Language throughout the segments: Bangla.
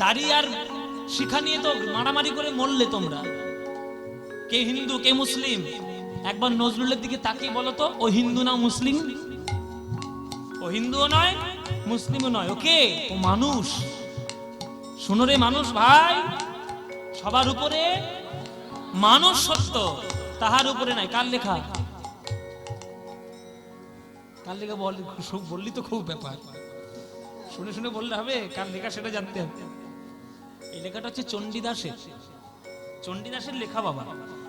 দাড়ি আর শিখা নিয়ে তো মারামারি করে মরলে তোমরা। কে হিন্দু কে মুসলিম? একবার নজরুলের দিকে তাকিয়ে বলো তো, ও হিন্দু না মুসলিম? ও হিন্দুও নয় মুসলিমও নয়, ওকে ও মানুষ। শোনো রে মানুষ ভাই, সবার উপরে মানুষ সত্য, তাহার উপরে নাই। কার লেখা? কার লেখা বললি তো খুব ব্যাপার, শুনে শুনে বললে হবে? কার লেখা সেটা জানতে হবে। এই লেখাটা হচ্ছে চণ্ডীদাসের, চণ্ডীদাসের লেখা বাবা।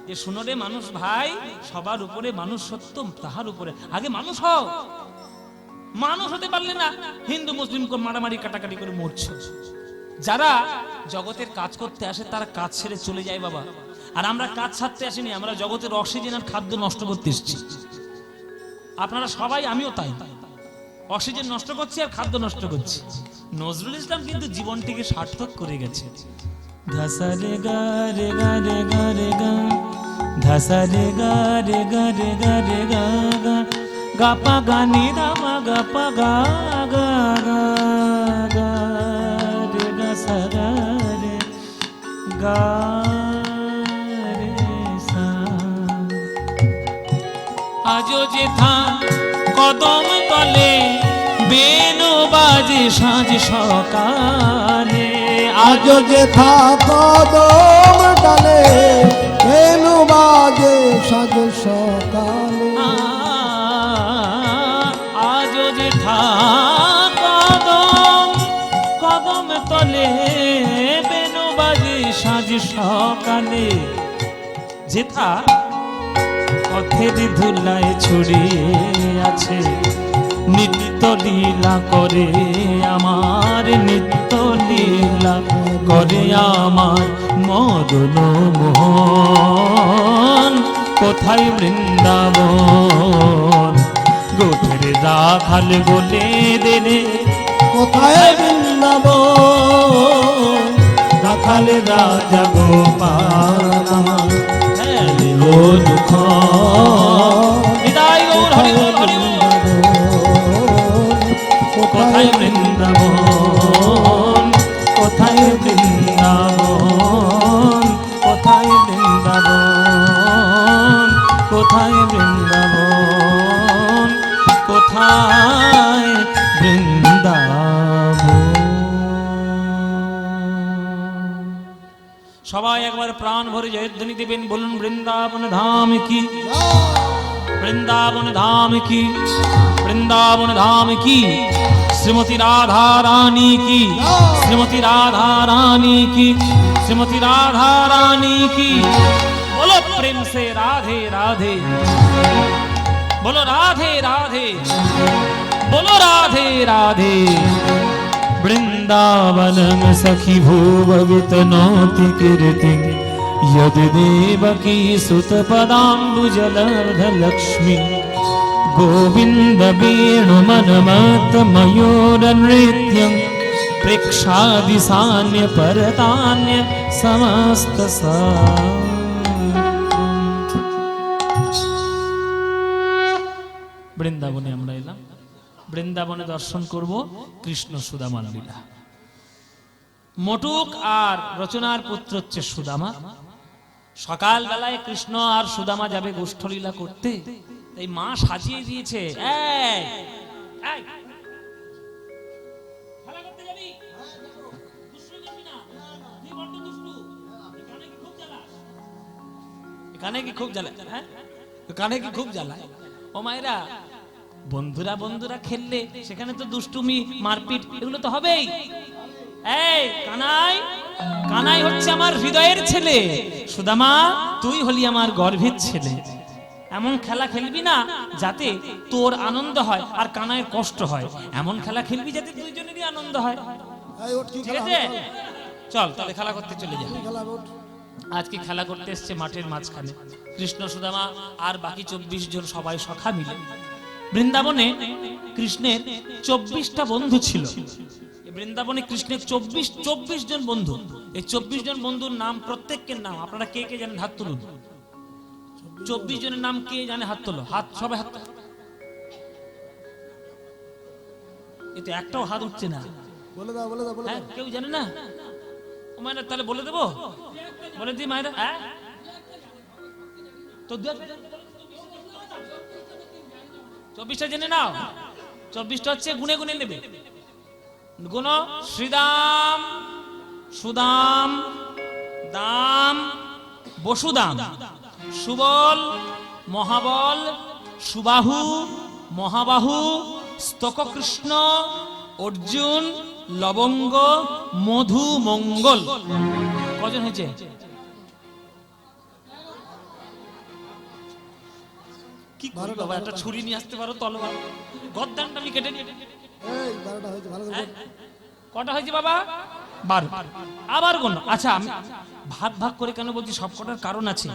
যে শুনো রে মানুষ ভাই, সবার উপরে মানুষ সত্য, তাহার উপরে আগে মানুষ হও। মানুষ হতে পারলে না হিন্দু মুসলিম মারামারি কাটাকাটি করে মরছে। যারা জগতের কাজ করতে আসে তারা কাজ ছেড়ে চলে যায় বাবা, আর আমরা কাজ ছাড়তে আসিনি, আমরা জগতের অক্সিজেন আর খাদ্য নষ্ট করতে এসেছি। আপনারা সবাই, আমিও তাই, অক্সিজেন নষ্ট করছি আর খাদ্য নষ্ট করছি। নজরুল ইসলাম কিন্তু জীবনটিকে সার্থক করে গেছে। ধাসারে গা রে গা রে গা রে গা, ধাসারে গা রে গা রে গা রে গা গা, গা পা গা নি দা মা গা পা গা গা গা গা রে গা সা গা রে গা রে সা। আজো যেথা কদম তলে বেনু বাজে সাঁঝ সকালে, আজো যেথা কদম তলে বেনু বাজে সাঁঝ সকালে। আজো যেথা কদম কদম তলে বেনু বাজে সাঁঝ সকালে। যেথা পথের ধুলায় ছড়িয়ে আছে, নিত্য লীলা করে আমার, নিত্য লীলা করে আমার মদন মোহন। কোথায় বৃন্দাবন? গোঠের রাখাল বলে দেনে, কোথায় বৃন্দাবন? রাখাল রাজা গোপাল ও দুঃখ। বিদায় গৌর হরি বল হরি বল। কোথায় বৃন্দাবন? কোথায় বৃন্দাবন? কোথায় বৃন্দাবন? কোথায় বৃন্দাবন? কোথায় বৃন্দাবন? সবাই একবার প্রাণ ভরে জয়ধ্বনি দিবেন, বলুন বৃন্দাবন ধাম কি, বৃন্দাবন ধাম কি, বৃন্দাবন ধাম কি, শ্রীমতী রাধা রানী কি, শ্রীমতী রাধা রানী কি, শ্রীমতী রাধা রানী কি। बोलो प्रेम से राधे राधे, बोलो राधे राधे, बोलो राधे राधे। वृंदावनं सखी भूभवित नोति कीर्ति, यदि देवकी सुत पदाम्बुजलर्ध लक्ष्मी, गोविंद वेणुमनमत मयूर नृत्यं, प्रेक्षादि सान्य परतान्य समस्त सा। বৃন্দাবনে আমরা এলাম, বৃন্দাবনে দর্শন করব কৃষ্ণ সুদামার লীলা। মটুক আর রচনার পুত্র হচ্ছে সুদামা। সকাল বেলায় কৃষ্ণ আর সুদামা যাবে গোষ্ঠলীলা করতে, এই মা সাজিয়ে দিয়েছে। কানে কি খুব জ্বালায়? হ্যাঁ, কানে কি খুব জ্বালায়? ও মায়েরা, বন্ধুরা বন্ধুরা খেললে সেখানে তো দুষ্টুমি মারপিট এগুলো তো হবেই। এই কানাই, কানাই হচ্ছে আমার হৃদয়ের ছেলে, সুদামা তুই হলি আমার গর্ভের ছেলে। এমন খেলা খেলবি না যাতে তোর আনন্দ হয় আর কানাইয়ের কষ্ট হয়, এমন খেলা খেলবি যাতে দুইজনেরই আনন্দ হয়। ঠিক আছে, চল তাহলে খেলা করতে চলে যাই। আজকে খেলা করতে এসছে মাঠের মাঝখানে কৃষ্ণ সুদামা আর বাকি 24 জন সবাই সখা মিলে। বৃন্দাবনে কৃষ্ণের 24টা বন্ধু ছিল। বৃন্দাবনে কৃষ্ণের 24 জন বন্ধু। এই 24 জন বন্ধুর নাম, প্রত্যেকের নাম আপনারা কে কে জানেন হাত তুলুন। 24 জনের নাম কে জানে? হাত তোলো, হাত সবাই হাত। এটা একটাও হাত উঠছে না, বলে দাও বলে দাও বলে দাও। কেউ জানে না? ও মায়েরা তাহলে বলে দেবো, বলে দিই মায়েরা। হ্যাঁ তো 24টা জেনে নাও। 24টা হচ্ছে গুনে গুনে নেবে। গুণ শ্রীদাম, সুদাম, দাম, বসুদাম, সুবল, মহাবল, সুবাহু, মহাবাহু, স্তককৃষ্ণ, অর্জুন, লবঙ্গ, মধু, মঙ্গল। কজন হয়েছে? কি করবো বাবা, একটা ছুরি নিয়ে আসতে পারো, তলোয়ার, গদ্দানটা আমি কেটে নিয়ে। এই 12টা হয়েছে, ভালো করে বল। কটা হয়েছে বাবা? 12। আবার কোন? আচ্ছা, আমি ভাগ ভাগ করে কেন বলছি, সব কটার কারণ আছে।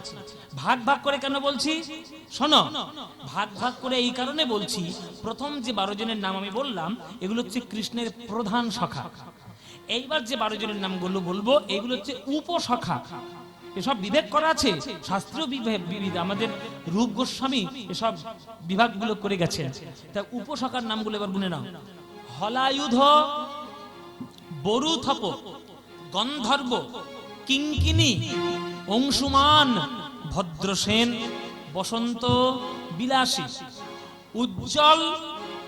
ভাগ ভাগ করে কেন বলছি শোনো, ভাগ ভাগ করে এই কারণে বলছি, প্রথম যে 12 জনের নাম আমি বললাম এগুলো হচ্ছে কৃষ্ণের প্রধান সখা। এইবার যে 12 জনের নামগুলো বলবো এগুলো হচ্ছে উপসখা। এসব বিভেদ করা আছে, শাস্ত্রীয় বিবিধ, আমাদের রূপ গোস্বামী এসব বিভাগগুলো করে গেছেন। তা উপসখার নামগুলো এবার গুনে নাও। হলায়ুধ, বরুথপ, গন্ধর্ব, কিঙ্কিনী, অংশুমান, ভদ্রসেন, বসন্ত, বিলাসী, উজ্জ্বল,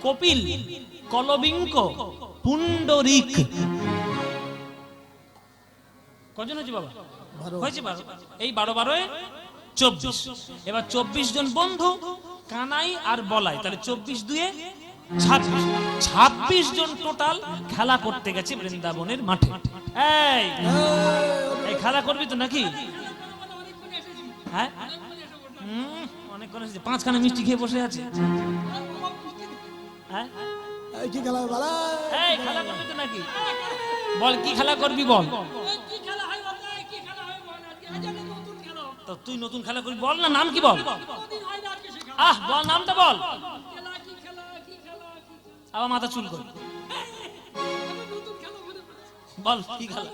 কপিল, কলবিঙ্ক, পুণ্ডরিক। কজন হয়েছে বাবা? হয়েছে 12। এই 12 24। এবার 24 জন বন্ধু, কানাই আর বলাই, তাহলে 24 দুয়ে 26। 26 জন টোটাল খেলা করতে গেছে বৃন্দাবনের মাঠে। এই খেলা করবি তো নাকি? হ্যাঁ, অনেকক্ষণ এসেছে, 5খানা মিষ্টি খেয়ে বসে আছে। হ্যাঁ, এই কি খেলা বালা? এই খেলা করবি তো নাকি? বল কি খেলা করবি বল। তো তুই নতুন খেলা করবি, বল না, নাম কি বল? বল নামটা বল। আবার মাথা চুল কর, বল কি খেলা,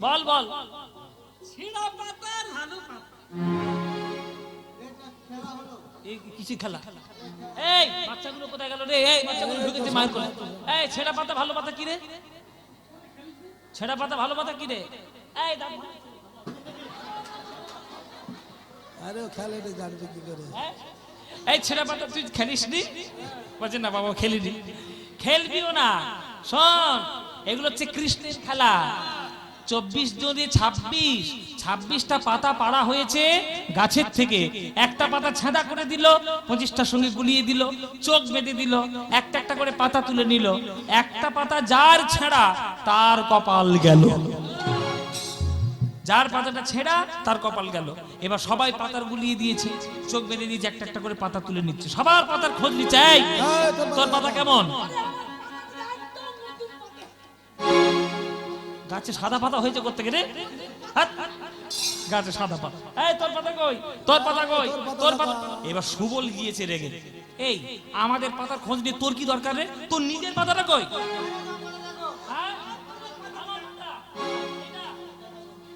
বল বল। কিছু খেলা। এই বাচ্চাগুলো কোথায় গেল রে? এই বাচ্চাগুলো ঢুকেছে মায়ের কোলে। এই ছেঁড়া পাতা ভালো পাতা কি রে? ছেঁড়া পাতা ভালো পাতা কি রে? এই আরে খেলে জানবে কি করে? এই ছেঁড়া পাতা তুই খেলিস নি? বলছে না বাবা খেলিনি। খেলবিও না, শোন, এগুলো হচ্ছে কৃষ্ণের খেলা। 24 জনে 26টা পাতা পাড়া হয়েছে গাছের থেকে। একটা পাতা ছেঁদা করে দিল, 25টার সঙ্গে গুলিয়ে দিল, চোখ বেঁধে দিল, একটা একটা করে পাতা তুলে নিল। একটা পাতা যার ছেঁড়া তার কপাল গেল, যার পাতাটা ছেঁড়া তার কপাল গেল। এবার সবাই পাতার গুলিয়ে দিয়েছে, চোখ বেঁধে দিয়েছে, একটা একটা করে পাতা তুলে নিচ্ছে, সবার পাতার খোঁজ নিচ্ছে। এই তোর পাতা কেমন? গাছে সাদা পাতা হয়েছে করতে গেলে, গাছে সাদা পাতা। এই তোর পাতা কই, তোর পাতা কই, তোর পাতা। এবার সুবল গিয়েছে রেগে, এই আমাদের পাতার খোঁজ নিয়ে তোর কি দরকার রে? তোর নিজের পাতাটা কই?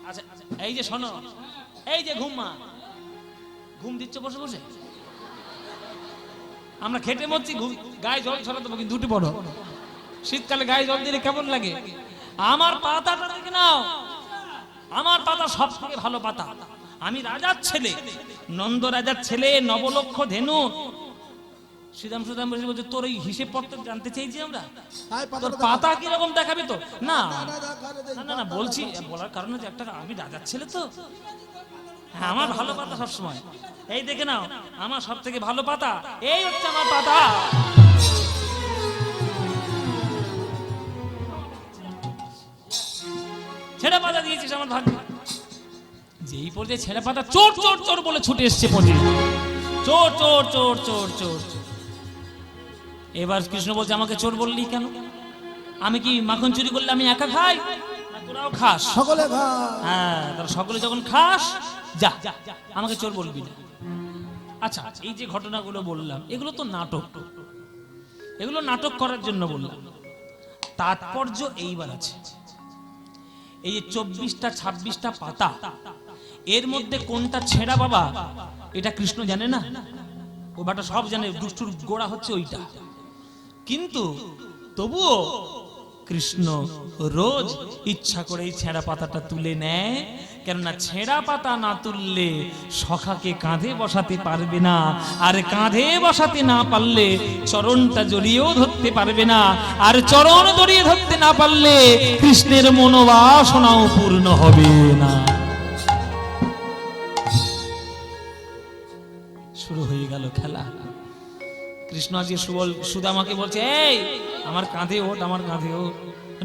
আচ্ছা এই যে শোনো, এই যে ঘুম দিচ্ছ বসে বসে, আমরা খেটে মরছি, গায়ে জল ছড়া দেবো, কিন্তু দুটি বড় শীতকালে গায়ে জল দিলে কেমন লাগে? আমার পাতাটা দেখে নাও, আমার পাতা সব থেকে ভালো পাতা। আমি রাজার ছেলে, নন্দ রাজার ছেলে, নবলক্ষ ধেনু। শ্রীরাম বলছে তোর এই হিসেব পত্র জানতে চাইছি আমরা, তোর পাতা কিরকম দেখাবি তো? না না না বলছি, বলার কারণ হচ্ছে একটা, আমি রাজার ছেলে তো, হ্যাঁ আমার ভালো পাতা সবসময়। এই দেখে নাও, আমার সব থেকে ভালো পাতা, এই হচ্ছে আমার পাতা। ছেঁড়া পাতা দিয়েছিস আমার ভাগ্য। যেই পর্যায়ে ছেঁড়া পাতা চোর চোর চোর বলে ছুটে এসছে পড়ে, চোর চোর চোর চোর চোর। এবার কৃষ্ণ বলছে আমাকে চোর বললি কেন? আমি কি মাখন চুরি করলে আমি একা খাই? তোরাও খাস, সকলে খা। হ্যাঁ, তারা সকলে যখন খাস, যা আমাকে চোর বলবি না। আচ্ছা, এই যে ঘটনাগুলো বললাম এগুলো তো নাটক, এগুলো নাটক করার জন্য বললাম। তাৎপর্য এইবার আছে, এই যে 24টা 26টা পাতা, এর মধ্যে কোনটা ছেঁড়া বাবা এটা কৃষ্ণ জানে না? ও বাটা সব জানে, দুষ্টুর গোড়া হচ্ছে ওইটা। কিন্তু তবুও কৃষ্ণ রোজ ইচ্ছা করেই ছেঁড়া পাতাটা তুলে নেয়, কেননা ছেঁড়া পাতা না তুললে সখাকে কাঁধে বসাতে পারবে না, আর কাঁধে বসাতে না পারলে চরণটা জড়িয়েও ধরতে পারবে না, আর চরণ জড়িয়ে ধরতে না পারলে কৃষ্ণের মনোবাসনাও পূর্ণ হবে না। শুরু হয়ে গেল খেলা। কৃষ্ণ আজকে সুদামাকে বলছে, এই আমার কাঁধে ওঠ, আমার কাঁধে ওঠ।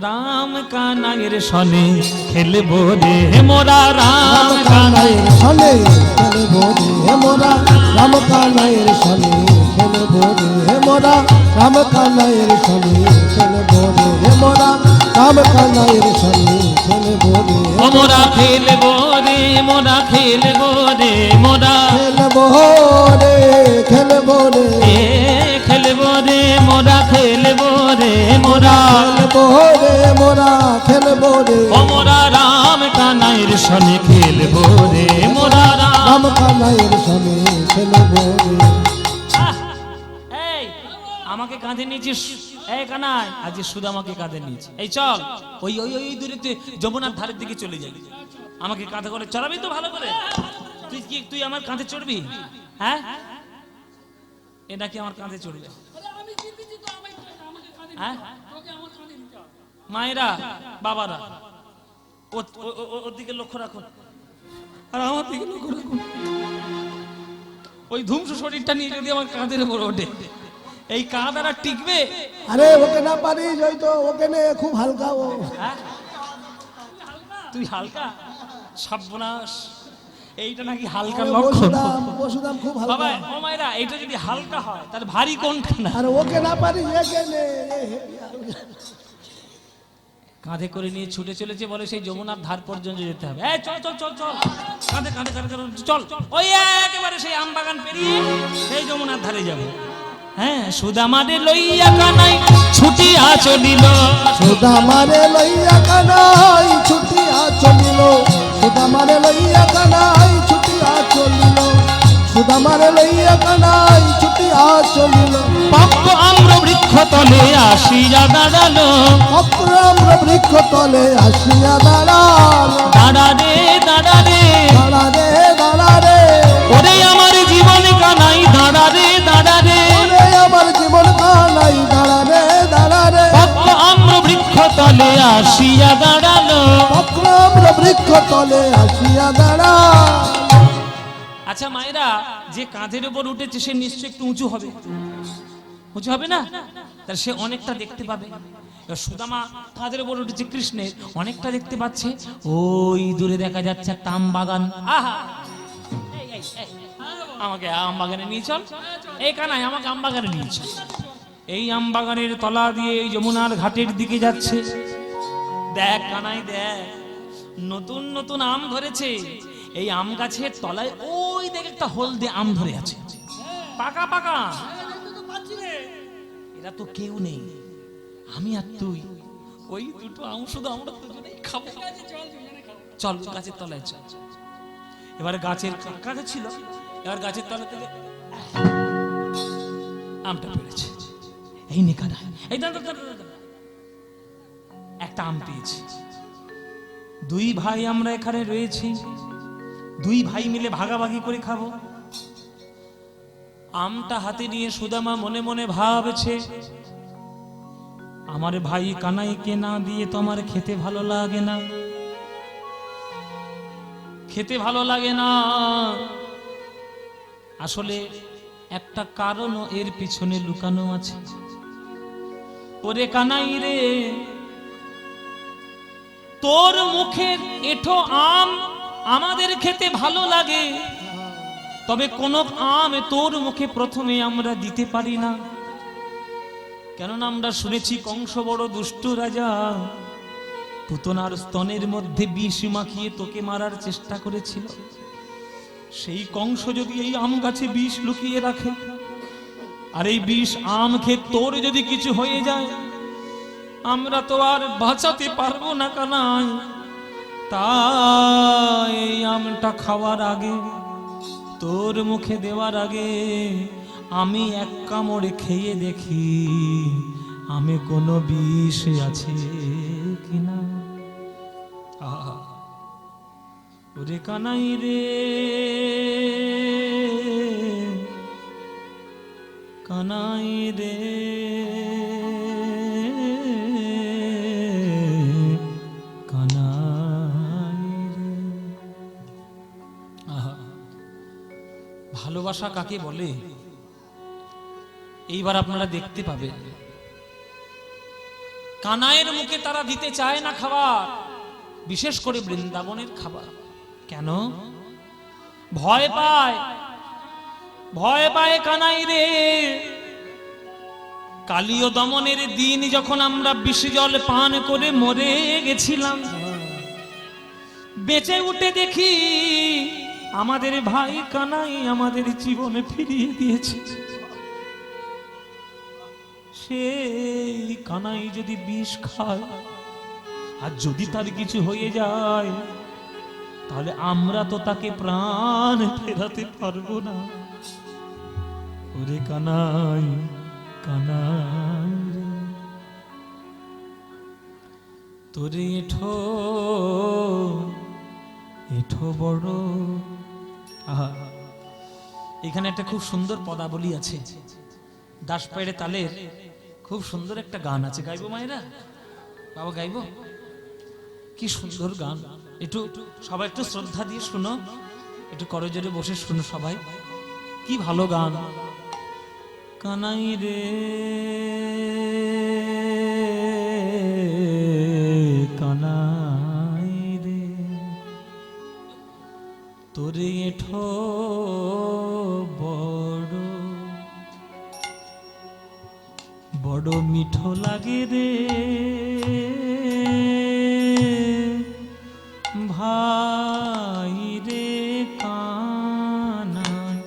রাম কানাইয়ের সনে খেলবো রে মোরা, রাম কানাইয়ের সনে খেলবো রে মোরা, রাম কানাইয়ের সনে খেলবো রে মোরা, রাম কানাইয়ের সনে খেলবো রে মোরা, রাম কানাইয়ের সনে খেলবো রে মোরা, খেলবো রে মোরা, খেলবো রে মোরা, খেলবো রে, খেলবো রে, খেলবো রে মোরা, খেলবো রে মোরা, খেলবো রে মোরা, খেলবো রে মোরা, রাম কানাইয়ের সনে খেলবো রে মোরা, রাম কানাইয়ের সনে খেলবো রে। এই আমাকে কাঁধে নিয়েছিস, এই কানাই, আজ সুদামাকে কাঁধে নিয়েছি। এই চল ওই ওই ওই দূরে যমুনার ধারের দিকে চলে যাবি, আমাকে কাঁধে করে চড়াবি তো ভালো করে। তুই আমার কাঁধে চড়বি? হ্যাঁ, এ নাকি আমার কাঁধে চড়বে? হ্যাঁ, মায়েরা বাবারা ওর দিকে লক্ষ্য রাখুন, আর আমার দিকে লক্ষ্য রাখুন। ওই ধুমসু শরীরটা নিয়ে যদি আমার কাঁধের উপর ওঠে, এই কাঁধ আর টিকবে? আরে ওকে না পারিস, ওই তো ওকে নে, খুব হালকা ও। হ্যাঁ? তুই হালকা? সর্বনাশ, এইটা নাকি হালকা লক্ষণ। বসুদাম খুব হালকা। বাবা ও মায়েরা, এইটা যদি হালকা হয় তাহলে ভারী কোনখানা? আরে ওকে না পারিস, একে নে। কাঁধে করে নিয়ে ছুটে চলেছে, বলে সেই যমুনার ধার পর্যন্ত যেতে হবে। এই চল চল চল চল, কাঁধে কাঁধে কাঁধে চল, ওই একেবারে সেই আম বাগান পেরিয়ে সেই যমুনার ধারে যাবে। হ্যাঁ, সুদামারে লইয়া কানাই ছুটিয়া চলিল, সুদামারে লইয়া কানাই ছুটিয়া চলিল, সুদামারে লইয়া কানাই ছুটিয়া চলিল, সুদামারে লইয়া কানাই ছুটিয়া চলিল। পক্ষ আম্র বৃক্ষ তলে আসিয়া দাঁড়ালো, পক্র আম্র বৃক্ষ তলে আসিয়া দাঁড়ালো, দাঁড়া রে দাঁড়া রে, দাঁড়া রে দাঁড়া রে, ওরে আমার জীবন কানাই দাঁড়া রে দাঁড়া রে, ওরে আমার জীবন কানাই দাঁড়া রে দাঁড়া রে। পক্ষ আম্র বৃক্ষ তলে আসিয়া দাঁড়ালো। পক্র আম্র বৃক্ষ তলে আসিয়া দাঁড়ালো। আচ্ছা মায়েরা, যে কাঁধের উপর উঠেছে সে নিশ্চয় একটু উঁচু হবে, উঁচু হবে না? তাহলে সে অনেকটা দেখতে পাবে। এবার সুদামা কাঁধের উপর উঠেছে কৃষ্ণের, অনেকটা দেখতে পাচ্ছে। ওই দূরে দেখা যাচ্ছে একটা আম বাগান। আহা, এই, এই, এই, আমাকে আম বাগানে নিয়ে চল। এই কানাই, আমাকে আম বাগানে নিয়ে চল। এই আম বাগানের তলা দিয়ে এই যমুনার ঘাটের দিকে যাচ্ছে। দেখ কানাই দেখ, নতুন নতুন আম ধরেছে। এই আম গাছের তলায় ওই দেখ একটা হলদে আম ধরে আছে, পাকা পাকা। এরা তো কেউ নেই, আমি আর তুই, ওই দুটো আম শুধু আমরা দুজনেই খাবো। চল গাছের তলায় চল। এবার গাছের কাছে ছিল, এবার গাছের তলা থেকে আমটা পেরেছে। এই নিকানা, এই দাঁড়া দাঁড়া দাঁড়া, একটা আম পেয়েছি। দুই ভাই আমরা এখানে রয়েছি, দুই ভাই মিলে ভাগাভাগি করে খাবো। আমটা হাতে নিয়ে সুদামা মনে মনে ভাবছে, আমার ভাই কানাইকে না দিয়ে তো আমার খেতে ভালো লাগে না, খেতে ভালো লাগে না। আসলে একটা কারণও এর পিছনে লুকানো আছে। ওরে কানাই রে, তোর মুখের এঁঠো আম আমাদের খেতে ভালো লাগে, তবে কোন আম তোর মুখে প্রথমে আমরা দিতে পারি না। কেননা আমরা শুনেছি কংস বড় দুষ্ট রাজা, পুতনার স্তনের মধ্যে বিষ মাখিয়ে তোকে মারার চেষ্টা করেছিল। সেই কংস যদি এই আম গাছে বিষ লুকিয়ে রাখে, আর এই বিষ আম খেয়ে তোর যদি কিছু হয়ে যায়, আমরা তো আর বাঁচাতে পারবো না কানাই। তাই এই আমটা খাওয়ার আগে, তোর মুখে দেওয়ার আগে আমি এক কামড়ে খেয়ে দেখি আমে কোনো বিষ আছে কিনা। আহা, ওরে কানাই রে কানাই রে কানাই রে। আহা, ভালোবাসা কাকে বলে এইবার আপনারা দেখতে পাবেন। কানাইয়ের মুখে তারা দিতে চায় না খাবার, বিশেষ করে বৃন্দাবনের খাবার। কেন? ভয় পায়, ভয় পায় কানাই রে। কালীয় দমনের দিন যখন আমরা বিষ জল পান করে মরে গেছিলাম, বেঁচে উঠে দেখি আমাদের ভাই কানাই আমাদের জীবনে ফিরিয়ে দিয়েছে। সেই কানাই যদি বিষ খায় আর যদি তার কিছু হয়ে যায়, তাহলে আমরা তো তাকে প্রাণ ফেরাতে পারবো না। ওরে কানাই কানাই রে, তোরে এঠো এঠো বড়। আহা, এখানে একটা খুব সুন্দর পদাবলী আছে, দাসপাইড়ে তালের খুব সুন্দর একটা গান আছে। গাইবো মায়েরা? বাবা গাইবো? কি সুন্দর গান! একটু সবাই একটু শ্রদ্ধা দিয়ে শুনো, একটু করজোরে বসে শুনো সবাই, কি ভালো গান। কানাই রে কানাই রে, তোরে এঠো বড় বড় মিঠো লাগে রে ভাই রে কানাই।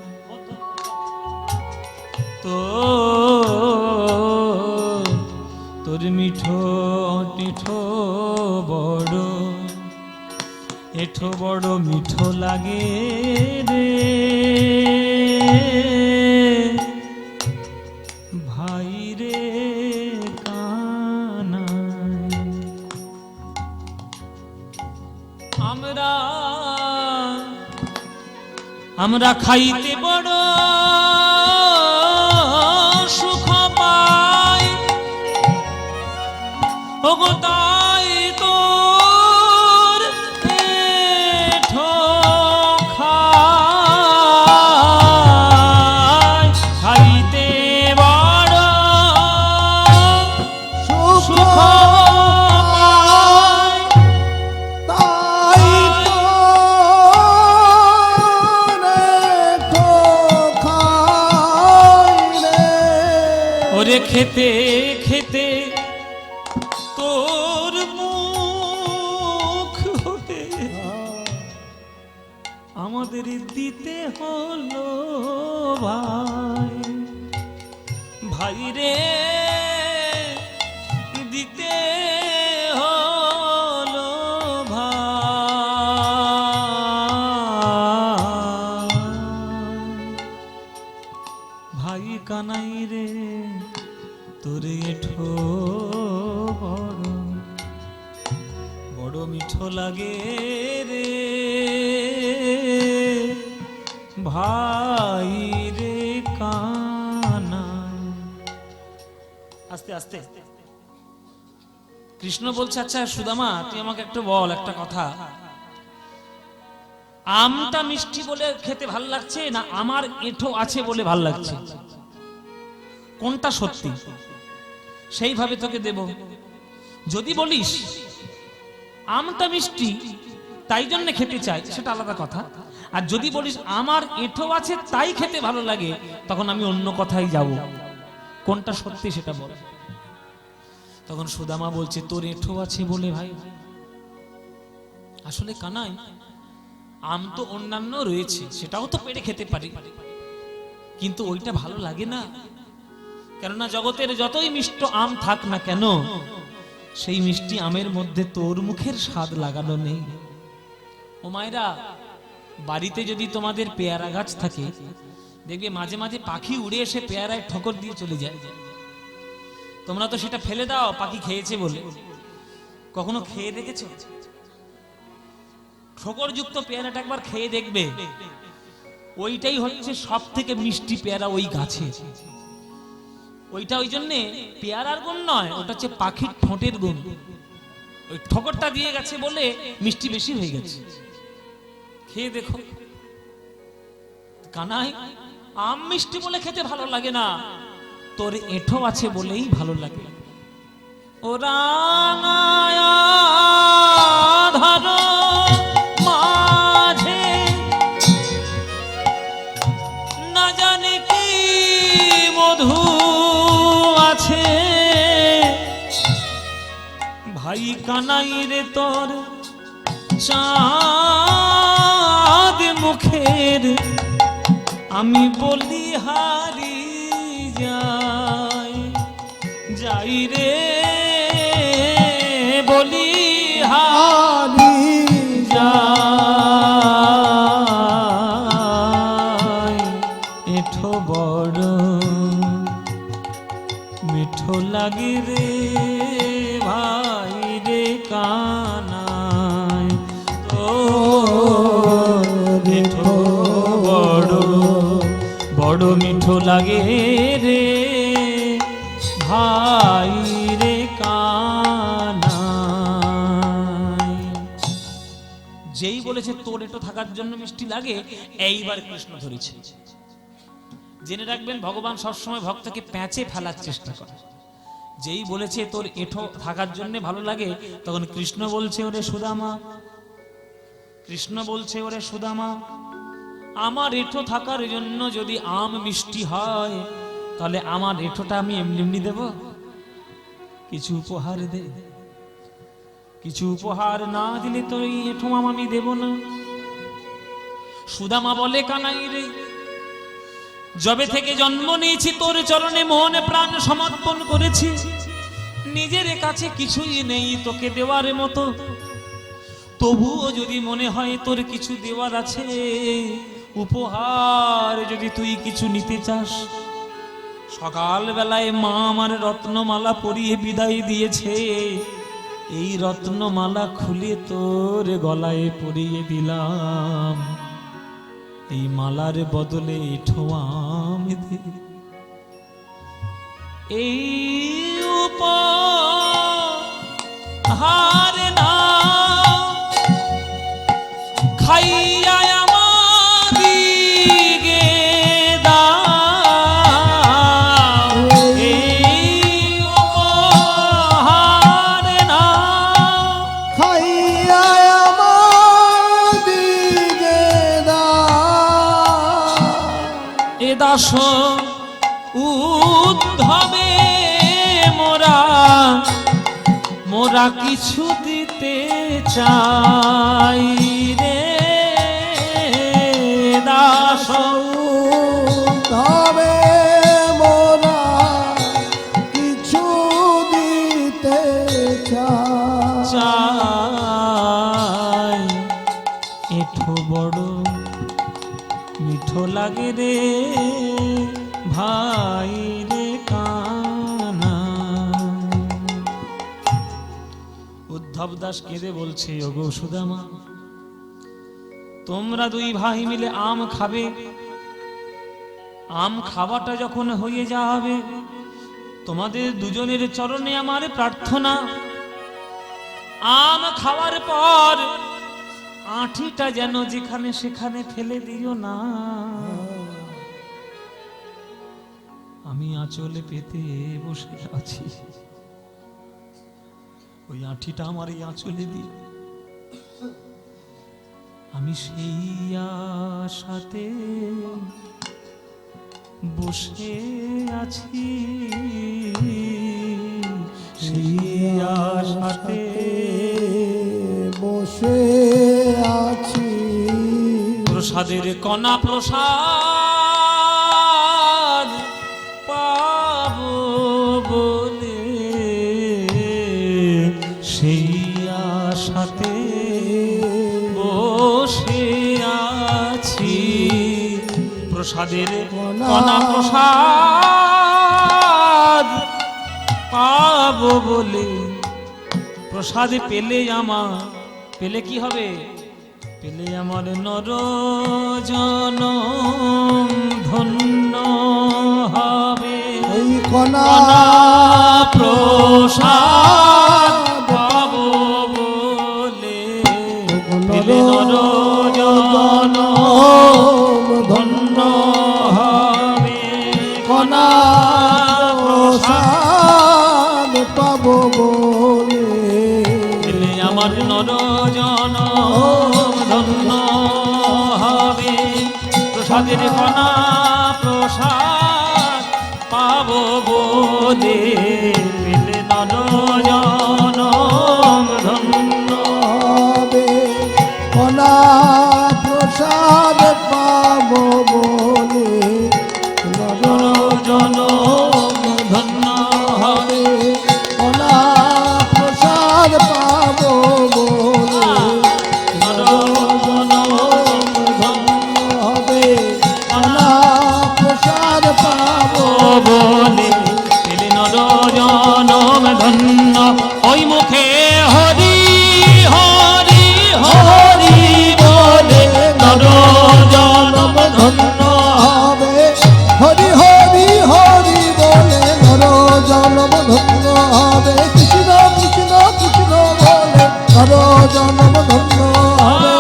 তো তোর মিঠো মিঠো বড় এঠো বড় মিঠো লাগে রে ভাই রে কানাই। আমরা খাইতে বড় সুখ পাই, ওগো তাই তোর এঠো খাই। খাইতে বড় সুখ খেতে খেতে তোর মুখ হতে আমাদের দিতে হলো ভাই। ভাই রে দিতে হলো ভাই। ভাই কানাই রে, তোরে এঠো বড় বড় মিঠো লাগে রে ভাই রে কানাই। আস্তে আস্তে কৃষ্ণ বলছে, আচ্ছা সুদামা তুই আমাকে একটু বল একটা কথা, আমটা মিষ্টি বলে খেতে ভাল লাগছে না আমার এঠো আছে বলে ভাল লাগছে, কোনটা সত্যি? সেইভাবে তোকে দেব। যদি বলিস আমটা মিষ্টি তাই জন্য খেতে চাই, সেটা আলাদা কথা। আর যদি বলিস আমার এঠো আছে তাই খেতে ভালো লাগে, তখন আমি অন্য কথাই যাব। কোনটা সত্যি সেটা বল। তখন সুদামা বলছে, তোর এঠো আছে বলে ভাই। আসলে কানাই, আম তো অন্যান্য রয়েছে, সেটাও তো পেড়ে খেতে পারি, কিন্তু ওইটা ভালো লাগে না। কেননা জগতের যতই মিষ্ট আম থাক না কেন, সেই মিষ্টি আমের মধ্যে তোর মুখের স্বাদ লাগানো নেই। ও মায়েরা, বাড়িতে যদি তোমাদের পেয়ারা গাছ থাকে, দেখবে মাঝে মাঝে পাখি উড়ে এসে পেয়ারায় ঠোকর দিয়ে চলে যায়। তোমরা তো সেটা ফেলে দাও পাখি খেয়েছে বলে, কখনো খেয়ে দেখেছো? ঠোকরযুক্ত পেয়ারাটা একবার খেয়ে দেখবে, ওইটাই হচ্ছে সব থেকে মিষ্টি পেয়ারা ওই গাছে। ওইটা ওই জন্যে পেয়ারার গুণ নয়, ওটা হচ্ছে পাখির ঠোঁটের গুণ। ওই ঠোকরটা দিয়ে গেছে বলে মিষ্টি বেশি হয়ে গেছে। খেয়ে দেখো। কানাই, আম মিষ্টি বলে খেতে ভালো লাগে না, তোর এঁঠো আছে বলেই ভালো লাগে। ও রাঙায়া ধরো মাঝে না জানি কি মধু আছে, ভাই কানাই রে তোর চাঁদ মুখের আমি বলি হারি যাই, যাই রে বলি হারি যাই। এঠো বড় মিঠো লাগে রে ভাই রে কানাই, তো এঠো বড় বড় মিঠো লাগে রে ভাই রে কানাই। যেই বলেছে তোর এটো থাকার জন্য মিষ্টি লাগে, এইবার কৃষ্ণ ধরেছে। জেনে রাখবেন, ভগবান সবসময় ভক্তকে প্যাঁচে ফেলার চেষ্টা করে। যেই বলেছে তোর এঠো থাকার জন্য ভালো লাগে, তখন কৃষ্ণ বলছে ওরে সুদামা, কৃষ্ণ বলছে ওরে সুদামা, আমার এঠো থাকার জন্য যদি আম মিষ্টি হয়, তাহলে আমার এঠোটা আমি এমনি এমনি দেব? কিছু উপহার দে। কিছু উপহার না দিলে তো এই এঠো আম আমি দেব না। সুদামা বলে, কানাই রে, যবে থেকে জন্ম নিয়েছি তোর চরণে মন প্রাণ সমর্পণ করেছি, নিজের কাছে কিছুই নেই তোকে দেওয়ার মতো। তবুও যদি মনে হয় তোর কিছু দেওয়ার আছে, উপহার যদি তুই কিছু নিতে চাস, সকাল বেলায় মা আমার রত্নমালা পরিয়ে বিদায় দিয়েছে, এই রত্নমালা খুলে তোর গলায় পরিয়ে দিলাম, এই মালার বদলে এঠো আম দে। এই উপহার না খাইয়া আমাদিগে দাও, এই উপহার না খাইয়া আমাদিগে দাও। এ দাস উদ্ধবে মোরা মোরা কিছু দিতে চাই রে দাস, তবে মোরা কিছু দিতে চাই। এঠো বড় মিঠো লাগে রে ভাই রে কানা। উদ্ধব দাস কেঁদে বলছে, ওগো সুদামা, তোমরা দুই ভাই মিলে আম খাবে, আম খাওয়াটা যখন হয়ে যাবে, তোমাদের দুজনের চরণে আমার প্রার্থনা, আম খাওয়ার পর আঁঠিটা যেন যেখানে সেখানে ফেলে দিও না। আমি আঁচলে পেতে বসে আছি, ওই আঁঠিটা আমার এই আঁচলে দিও। আমি সেই আশাতে বসে আছি, সেই আশাতে বসে আছি। প্রসাদের কণা প্রসাদ পাবো বলে, সেই আশাতে বসে আছি। প্রসাদের কণা প্রসাদ পাবো বলে, প্রসাদ পেলে আমার, পেলে কি হবে? পেলে আমার নর জনম ধন্য হবে। ওই কণা প্রসাদ পাবো বলে, পেলে নর জনম ধন্য হবে। কণা প্রসাদ পাবো বলে, পেলে আমার নর জনম ধন্য হবে। প্রসাদের কণা প্রসাদ পাবো বলে, পেলে নর জনম ধন্য হবে। কণা প্রসাদ পাবো বলে, নর জনম ধন্য হবে। কণা প্রসাদ পাবো বলে, নর জনম ধন্য হবে। কণা প্রসাদ পাবো বলে, পেলে নর জনম ধন্য। ওই মুখে হরি হরি হরি বলে, নর জনম ধন্য হবে। হরি হরি হরি বলে নর জনম ধন্য হবে। কৃষ্ণ কৃষ্ণ কৃষ্ণ বলে নর জনম ধন্য হবে।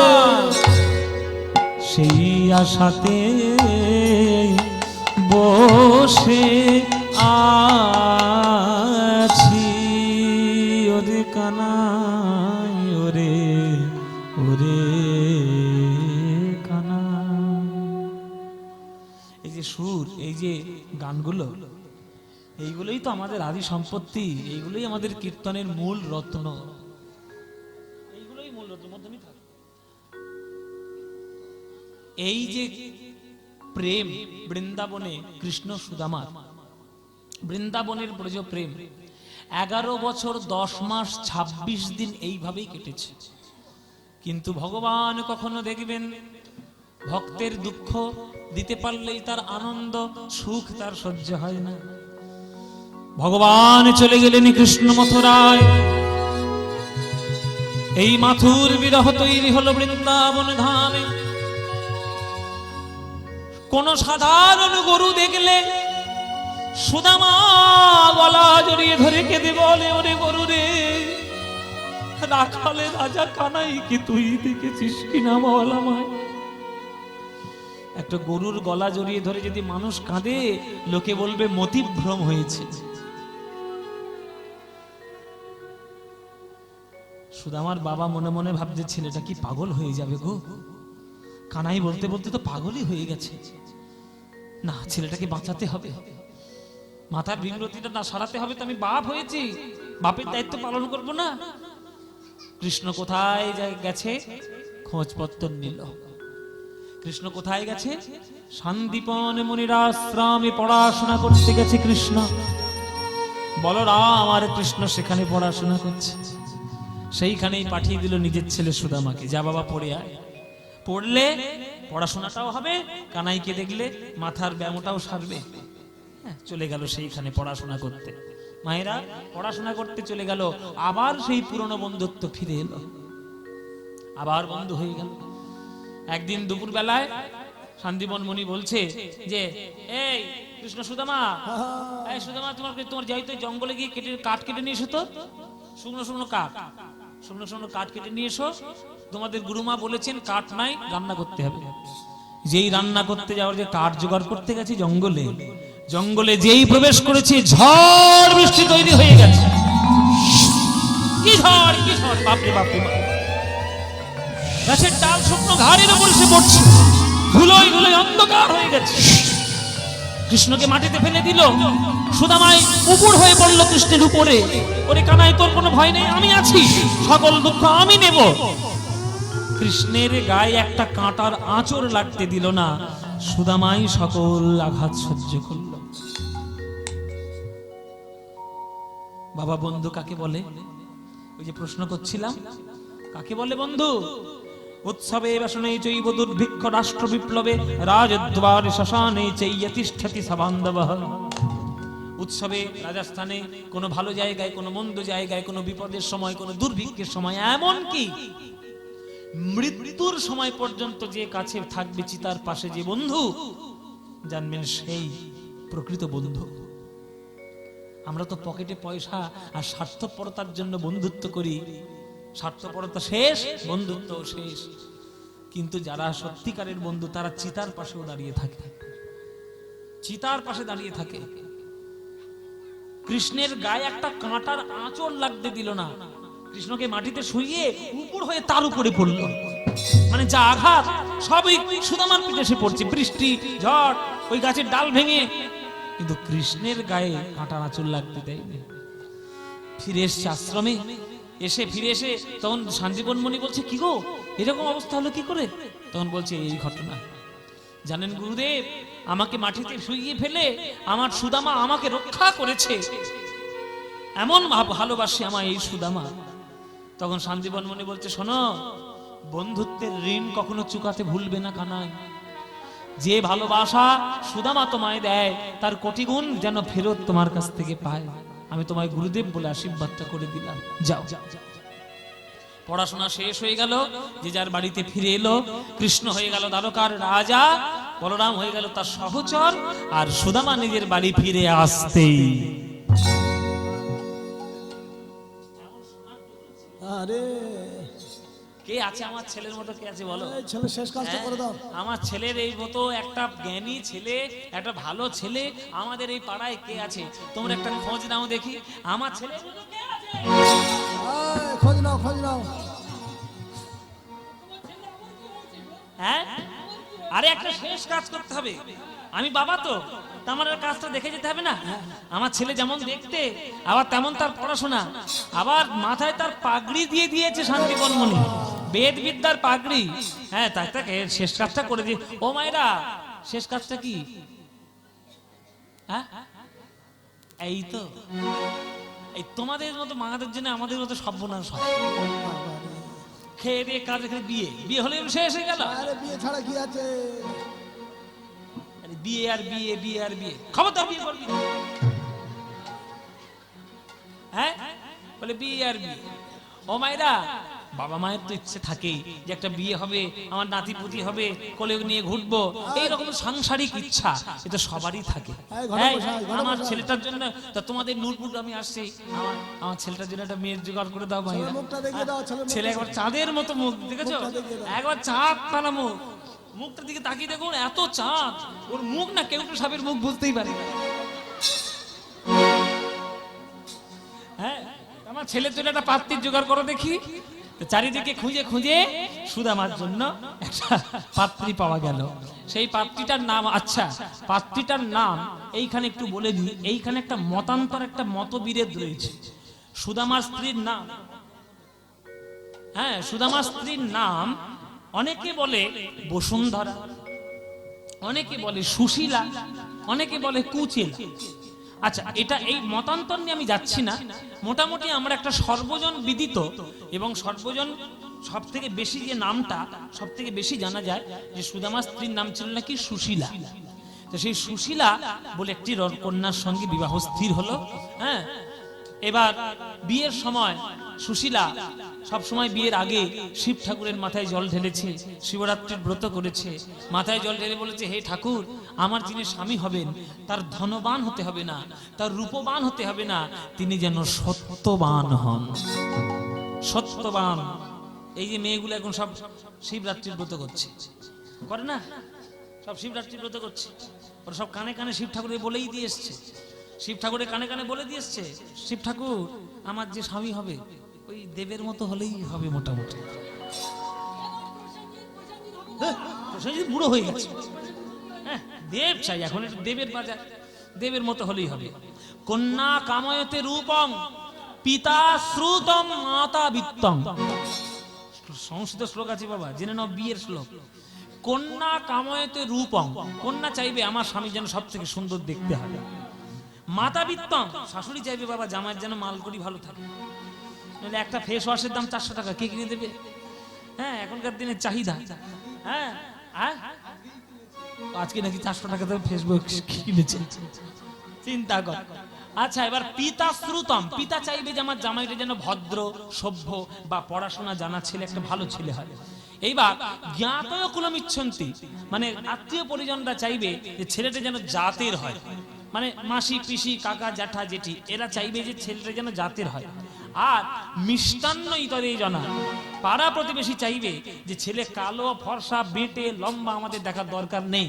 সেই আশাতে বসে আছি, ওরে কানাই ওরে, ওরে কানাই। এই যে সুর, এই যে গানগুলো, এইগুলোই তো আমাদের আদি সম্পত্তি, এইগুলোই আমাদের কীর্তনের মূল রত্ন, এইগুলোই মূল রত্ন। মধ্যমই থাকে এই যে প্রেম বৃন্দাবনে, কৃষ্ণ সুদামা বৃন্দাবনের ব্রজ প্রেম 11 বছর 10 মাস 26 দিন এইভাবেই কেটেছে। কিন্তু ভগবান কখনো দেখবেন ভক্তের দুঃখ দিতে পারলেই তার আনন্দ সুখ তার সহ্য হয় না। ভগবান চলে গেলেন কৃষ্ণ মথুরায়। এই মাথুর বিরহ তৈরি হলো বৃন্দাবন ধামে। কোন সাধারণ গরু দেখলে সুদামা গলা জড়িয়ে ধরে কেঁদে বলে, ওরে গরু রে, রাখালে রাজা কানাই কি তুই দেখেছিস কিনা বল আমায়। একটা গরুর গলা জড়িয়ে ধরে যদি মানুষ কাঁদে, লোকে বলবে মতিভ্রম হয়েছে। সুদামার বাবা মনে মনে ভাবছে ছেলেটা কি পাগল হয়ে যাবে গো, কানাই বলতে বলতে তো পাগলই হয়ে গেছে। না, ছেলেটাকে বাঁচাতে হবে, মাথার বিমরতিটা না সারাতে হবে। তো আমি বাপ হয়েছি, বাপের দায়িত্ব পালন করব না। কৃষ্ণ কোথায় গেছে খোঁজপত্র নিল। কৃষ্ণ কোথায় গেছে? শান্তিপন মুনির আশ্রমে পড়াশোনা করতে গেছে কৃষ্ণ। বলরাম আর কৃষ্ণ সেখানে পড়াশোনা করছে। সেইখানেই পাঠিয়ে দিল নিজের ছেলে সুদামাকে, যা বাবা পড়ে আয়, পড়লে পড়াশোনাটাও হবে, কানাইকে দেখলে মাথার ব্যায়ামটাও সারবে। চলে গেল সেইখানে পড়াশোনা করতে। মায়েরা পড়াশোনা করতে চলে গেল, আবার সেই পুরনো বন্ধুত্ব ফিরে এলো, আবার বন্ধু হয়ে গেল। একদিন দুপুর বেলায় শান্তিবন মুনি বলছে যে, এই কৃষ্ণ সুদামা, এই সুদামা, তোমার যাই তো জঙ্গলে গিয়ে কাঠ কেটে নিয়ে এসো তো, শুকনো শুকনো কাঠ, শুকনো শুকনো কাঠ কেটে নিয়ে এসো। তোমাদের গুরুমা বলেছেন কাঠ নাই, রান্না করতে হবে। যেই রান্না করতে যাওয়ার, যে কাঠ জোগাড় করতে গেছে জঙ্গলে, জঙ্গলে যেই প্রবেশ করেছে ঝড় বৃষ্টি তৈরি হয়ে গেছে। কি ঝড়, কি ঝড়, বাপরে বাপরে বাপ। গাছের ডাল শুকনো ঘাড়ের উপর এসে পড়ছে, ধুলোয় ধুলোয় অন্ধকার হয়ে গেছে। কৃষ্ণকে মাটিতে ফেলে দিল। সুদামাই উপর হয়ে পড়লো কৃষ্ণের উপরে। ওরে কানাই, তোর কোনো ভয় নেই, আমি আছি, সকল দুঃখ আমি নেব। কৃষ্ণের গায়ে একটা কাঁটার আঁচড় লাগতে দিল না। সুদামাই সকল আঘাত সহ্য করল। বাবা, বন্ধু কাকে বলে? ওই যে প্রশ্ন করছিলাম, কাকে বলে বন্ধু? উৎসবে বাসনে চৈব দুর্ভিক্ষ রাষ্ট্র বিপ্লবে রাজদ্বারে শ্মশানে চৈয়তিষ্ঠতি সবান্ধবঃ। উৎসবে, রাজস্থানে, কোনো ভালো জায়গায়, কোনো মন্দ জায়গায়, কোনো বিপদের সময়, কোনো দুর্ভিক্ষের সময়, এমন কি মৃত্যুর সময় পর্যন্ত যে কাছে থাকবে চিতার পাশে যে বন্ধু, জানবেন সেই প্রকৃত বন্ধু। আমরা তো পকেটে পয়সা আর স্বার্থপরতার জন্য বন্ধুত্ব করি, স্বার্থপরতা শেষ, বন্ধুত্ব শেষ। কিন্তু যারা সত্যিকারের বন্ধু তারা চিতার পাশেও দাঁড়িয়ে থাকে, চিতার পাশে দাঁড়িয়ে থাকে। কৃষ্ণের গায়ে একটা কাঁটার আঁচড় লাগতে দিল না, কৃষ্ণকে মাটিতে শুইয়ে উপর হয়ে তার উপরে পড়ল, মানে যা আঘাত সবই সুদামার পিঠে এসে পড়ছে, বৃষ্টি ঝড়, ওই গাছের ডাল ভেঙে, কিন্তু কৃষ্ণের গায়ে কাঁটার আঁচড় লাগতে দেয়নি। ফিরে এসছে আশ্রমে, ফিরে এসে তখন সঞ্জীবন মুনি বলছে, কি গো এরকম অবস্থা হলো কি করে? তখন বলছে, এই ঘটনা। জানেন গুরুদেব, আমাকে মাটিতে শুইয়ে ফেলে আমার সুদামা আমাকে রক্ষা করেছে, এমন ভালোবাসে আমার এই সুদামা। তখন সঞ্জীবন মুনি বলছে, শোনো, বন্ধুত্বের ঋণ কখনো চুকাতে ভুলবে না কানাই। যে ভালোবাসা সুদামা তোমায় দেয় তার কোটি গুণ যেন ফেরত তোমার কাছ থেকে পায়। আমি তোমায় গুরুদেব বলে আশীর্বাদটা করে দিলাম, যাও। পড়াশোনা শেষ হয়ে গেল, যে যার বাড়িতে ফিরে এলো। কৃষ্ণ হয়ে গেল দ্বারকার রাজা, বলরাম হয়ে গেল তার সহচর, আর সুদামা নিজের বাড়ি ফিরে আসতেই আরে কে আছে আমার ছেলের মতো? কে আছে বলো? ছেলে শেষ কাজটা করে দাও। আমার ছেলের এই মতো একটা জ্ঞানী ছেলে, একটা ভালো ছেলে আমাদের এই পাড়ায় কে আছে? তোমরা একটা খোঁজ নাও দেখি, আমার ছেলের মতো কে আছে? খোঁজ নাও, খোঁজ নাও। হ্যাঁ, আরে একটা শেষ কাজ করতে হবে। আমি বাবা তো, আমার কাজটা দেখে যেতে হবে না? আমার ছেলে যেমন দেখতে, আবার তেমন তার পড়াশোনা, আবার মাথায় তার পাগড়ি দিয়ে দিয়েছে সঞ্জীবন মুনি, বেদ বিদ্যার পাগড়ি। হ্যাঁ, তাকে শেষ কাজটা করে দিয়ে। ও মায়েরা, শেষ কাজটা কি? হ্যাঁ, এই তো, এই তোমাদের মতো মাদের জন্য আমাদের মতো সর্বনাশ হয়। খেয়ে দিয়ে কাজ, এখানে বিয়ে, বিয়ে হলে শেষ হয়ে গেল। আরে বিয়ে ছাড়া কি আছে? বিয়ে আর বিয়ে, বিয়ে আর বিয়ে, খবরদার বিয়ে করবি না। হ্যাঁ, বলে বিয়ে আর বিয়ে। ও মায়েরা, বাবা মায়ের তো ইচ্ছে থাকেই যে একটা বিয়ে হবে, আমার নাতি পুতি হবে, কোলে নিয়ে ঘুরবো, এইরকম সাংসারিক ইচ্ছা এটা সবারই থাকে। আমার ছেলেটার জন্য, তা তোমাদের নূরপুর আমি আসছি, আমার ছেলেটার জন্য একটা মেয়ের জোগাড় করে দাও মায়েরা। ছেলে একবার চাঁদের মতো মুখ, দেখেছো? একবার চাঁদ তালা মুখ, মুখটার দিকে তাকিয়ে দেখুন, এত চাঁদ। ওর মুখ না কেউটে সাপের মুখ বুঝতেই পারে। হ্যাঁ, আমার ছেলের জন্য একটা পাত্রীর জোগাড় করো দেখি। চারিদিকে খুঁজে খুঁজে সুদামার জন্য একটা পাত্রী পাওয়া গেল। সেই পাত্রীটার নাম, আচ্ছা পাত্রীটার নাম এইখানে একটু বলে দিই, এইখানে একটা মতান্তর, একটা মতবিরোধ রয়েছে। সুদামার স্ত্রীর নাম, হ্যাঁ সুদামার স্ত্রীর নাম অনেকে বলে বসুন্ধরা, অনেকে বলে সুশীলা, অনেকে বলে কুচেলা। আচ্ছা, এটা এই মতান্তর নিয়ে আমি যাচ্ছি না। মোটামুটি আমরা একটা সর্বজন বিদিত এবং সর্বজন সব থেকে বেশি যে নামটা সব থেকে বেশি জানা যায়, যে সুদামার স্ত্রীর নাম ছিল নাকি সুশীলা। তো সেই সুশীলা বলে একটি কন্যার সঙ্গে বিবাহ স্থির হলো। হ্যাঁ, এবার বিয়ের সময় সুশীলা সবসময় বিয়ের আগে শিব ঠাকুরের মাথায় জল ঢেলেছে, শিবরাত্রির ব্রত করেছে, মাথায় জল ঢেলে বলেছে, হে ঠাকুর, আমার যিনি স্বামী হবেন তার ধনবান হতে হবে না, তার রূপবান হতে হবে না, তিনি যেন সত্যবান হন। সত্যবান। এই যে মেয়েগুলো এখন সব শিবরাত্রির ব্রত করছে, করে না? সব শিবরাত্রির ব্রত করছে, ওরা সব কানে কানে শিব ঠাকুরের বলেই দিয়ে এসছে, শিব ঠাকুরের কানে কানে বলে দিয়ে এসছে, শিব ঠাকুর আমার যে স্বামী হবে ওই দেবের মতো হলেই হবে, মোটামুটি বুড়ো হয়ে গেছে। হ্যাঁ, দেব চাই এখন, একটু দেবের বাজার, দেবের মতো হলেই হবে। কন্যা কাময়তে রূপম পিতা শ্রুতম মাতা বিত্তম। সংস্কৃত শ্লোক আছে বাবা, জেনে নাও, বিয়ের শ্লোক। কন্যা কাময়তে রূপম, কন্যা চাইবে আমার স্বামী যেন সব থেকে সুন্দর দেখতে হবে। মাতা বিত্তম, শাশুড়ি চাইবে বাবা জামাইয়ের যেন মালকড়ি ভালো থাকে। একটা ফেস ওয়াশের দাম 400 টাকা, কে কিনে দেবে? হ্যাঁ, এখনকার দিনের চাহিদা। হ্যাঁ, আজকে নাকি 400 টাকা ফেসবুক কিনেছে, চিন্তা কর। আচ্ছা, এবার পিতা শ্রুতম, পিতা চাইবে যে আমার জামাইটা যেন ভদ্র সভ্য বা পড়াশোনা জানা ছেলে, একটা ভালো ছেলে হয়। এইবার জ্ঞাতয় কুলমিচ্ছন্তি, মানে আত্মীয় পরিজনরা চাইবে যে ছেলেটা যেন জাতের হয়, মানে মাসি পিসি কাকা জ্যাঠা জেঠি এরা চাইবে যে ছেলেটা যেন জাতের হয়। আর মিষ্টান্ন ইতরে জানা, পাড়া প্রতিবেশী চাইবে যে ছেলে কালো ফর্সা বেটে লম্বা আমাদের দেখার দরকার নেই,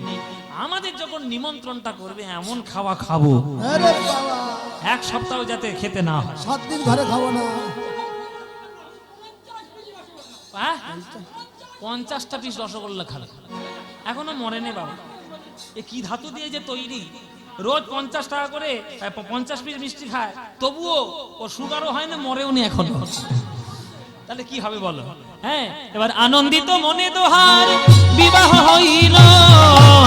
আমাদের যখন নিমন্ত্রণটা করবে এমন খাওয়া খাবো আরে বাবা, এক সপ্তাহ যাতে খেতে না হয়। 7 দিন ঘরে খাবো না। হ্যাঁ, 50টা পিস রসগোল্লা খাবে, এখনো মরে নেই বাবা। এ কি ধাতু দিয়ে যে তৈরি, রোজ 50 টাকা করে 50 পিস মিষ্টি খায়, তবুও ও সুগারও হয় না, মরেও নি এখনো। তাহলে কি হবে বলো? হ্যাঁ, এবার আনন্দিত মনে দোহার বিবাহ হইল,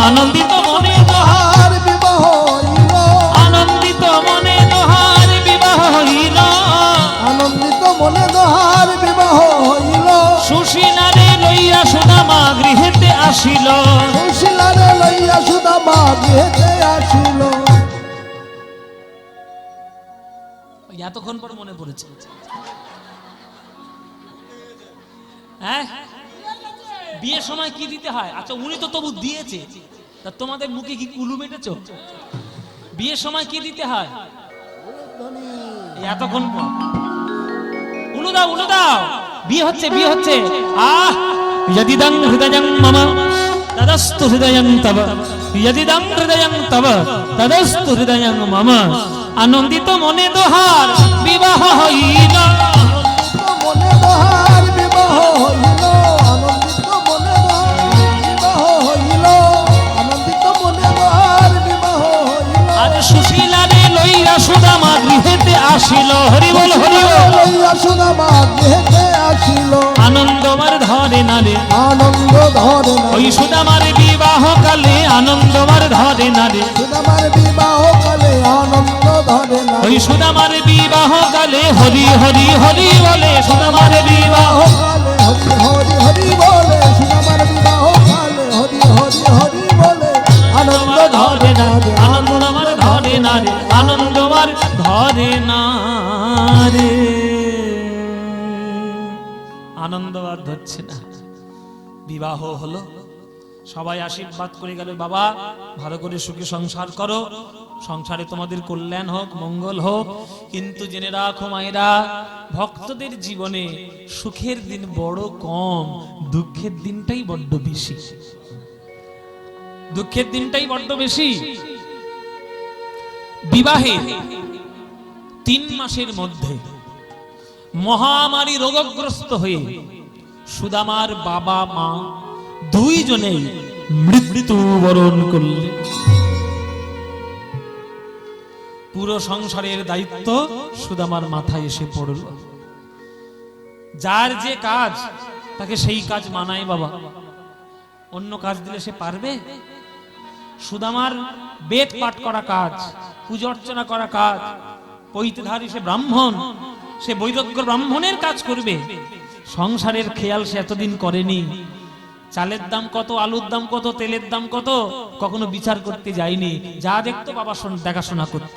আনন্দিত মনে দোহার আর বিবাহ হইল, আনন্দিত মনে দোহার বিবাহ হইল, আনন্দিত মনে দোহার বিবাহ হইল। সুশীলারে লইয়া সুদামা গৃহেতে আসিল, সুশীলারে লইয়া সুদামা গৃহেতে আসিল। এতক্ষণ পর মনে পড়েছে। হ্যাঁ, বিয়ের সময় কি দিতে হয়? আচ্ছা, উনি তো তবু দিয়েছে, তা তোমাদের মুখে কি কুলু মেটেছ? বিয়ের সময় কি দিতে হয়? এতক্ষণ পর উলু দাও, উলু দাও, বিয়ে হচ্ছে, বিয়ে হচ্ছে। আহ, যদিদং হৃদয়ং মম তদস্তু হৃদয়ং তব, যদিদং হৃদয়ং তব তদস্তু হৃদয়ং মম, আনন্দিত মনে দোহার বিবাহ হইল, মনে দোহার বিবাহ হইল, আনন্দিত মনে দোহার বিবাহ হইল, আনন্দিত মনে দোহার বিবাহ হইল। আর সুশীলারে লইয়া সুদামা গৃহেতে আসিল, হরি বল হরি বল, লইয়া সুদামা গৃহেতে আসিল, আনন্দমার ধরে নারে, আনন্দ ধরে না। ওই সুদামার বিবাহ কালে আনন্দমার ধরে নারে, সুদামার বিবাহ কালে আনন্দ ধরে না। ওই সুদামার বিবাহ কালে হরি হরি হরি বলে, সুদামার বিবাহ কালে হরি হরি হরি বলে, সুদামার বিবাহ কালে হরি হরি হরি বলে, আনন্দ ধরে না রে, আনন্দমার ধরে নারে, আনন্দমার ধরে নারে, আনন্দবার ধরছে না। বিবাহ হলো, সবাই আশীর্বাদ করে গেল, বাবা ভালো করে সুখে সংসার করো, সংসারে তোমাদের কল্যাণ হোক, মঙ্গল হোক। কিন্তু জেনে রাখো মায়েরা, ভক্তদের জীবনে সুখের দিন বড় কম, দুঃখের দিনটাই বড্ড বেশি, দুঃখের দিনটাই বড্ড বেশি। বিবাহে 3 মাসের মধ্যে মহামারী রোগগ্রস্ত হয়ে সুদামার বাবা মা দুইজনেই মৃত্যুবরণ করলেন। পুরো সংসারের দায়িত্ব সুদামার মাথায় এসে পড়ল। যার যে কাজ তাকে সেই কাজ মানায় বাবা, অন্য কাজ দিলে সে পারবে? সুদামার বেদ পাঠ করা কাজ, পূজা অর্চনা করা কাজ, পৈতধারী সে ব্রাহ্মণ, সে বৈরাগ্য ব্রাহ্মণের কাজ করবে। সংসারের খেয়াল সে এতদিন করেনি, চালের দাম কত, আলুর দাম কত, তেলের দাম কত কখনো বিচার করতে যায়নি। যা দেখতো বাবা দেখাশোনা করত।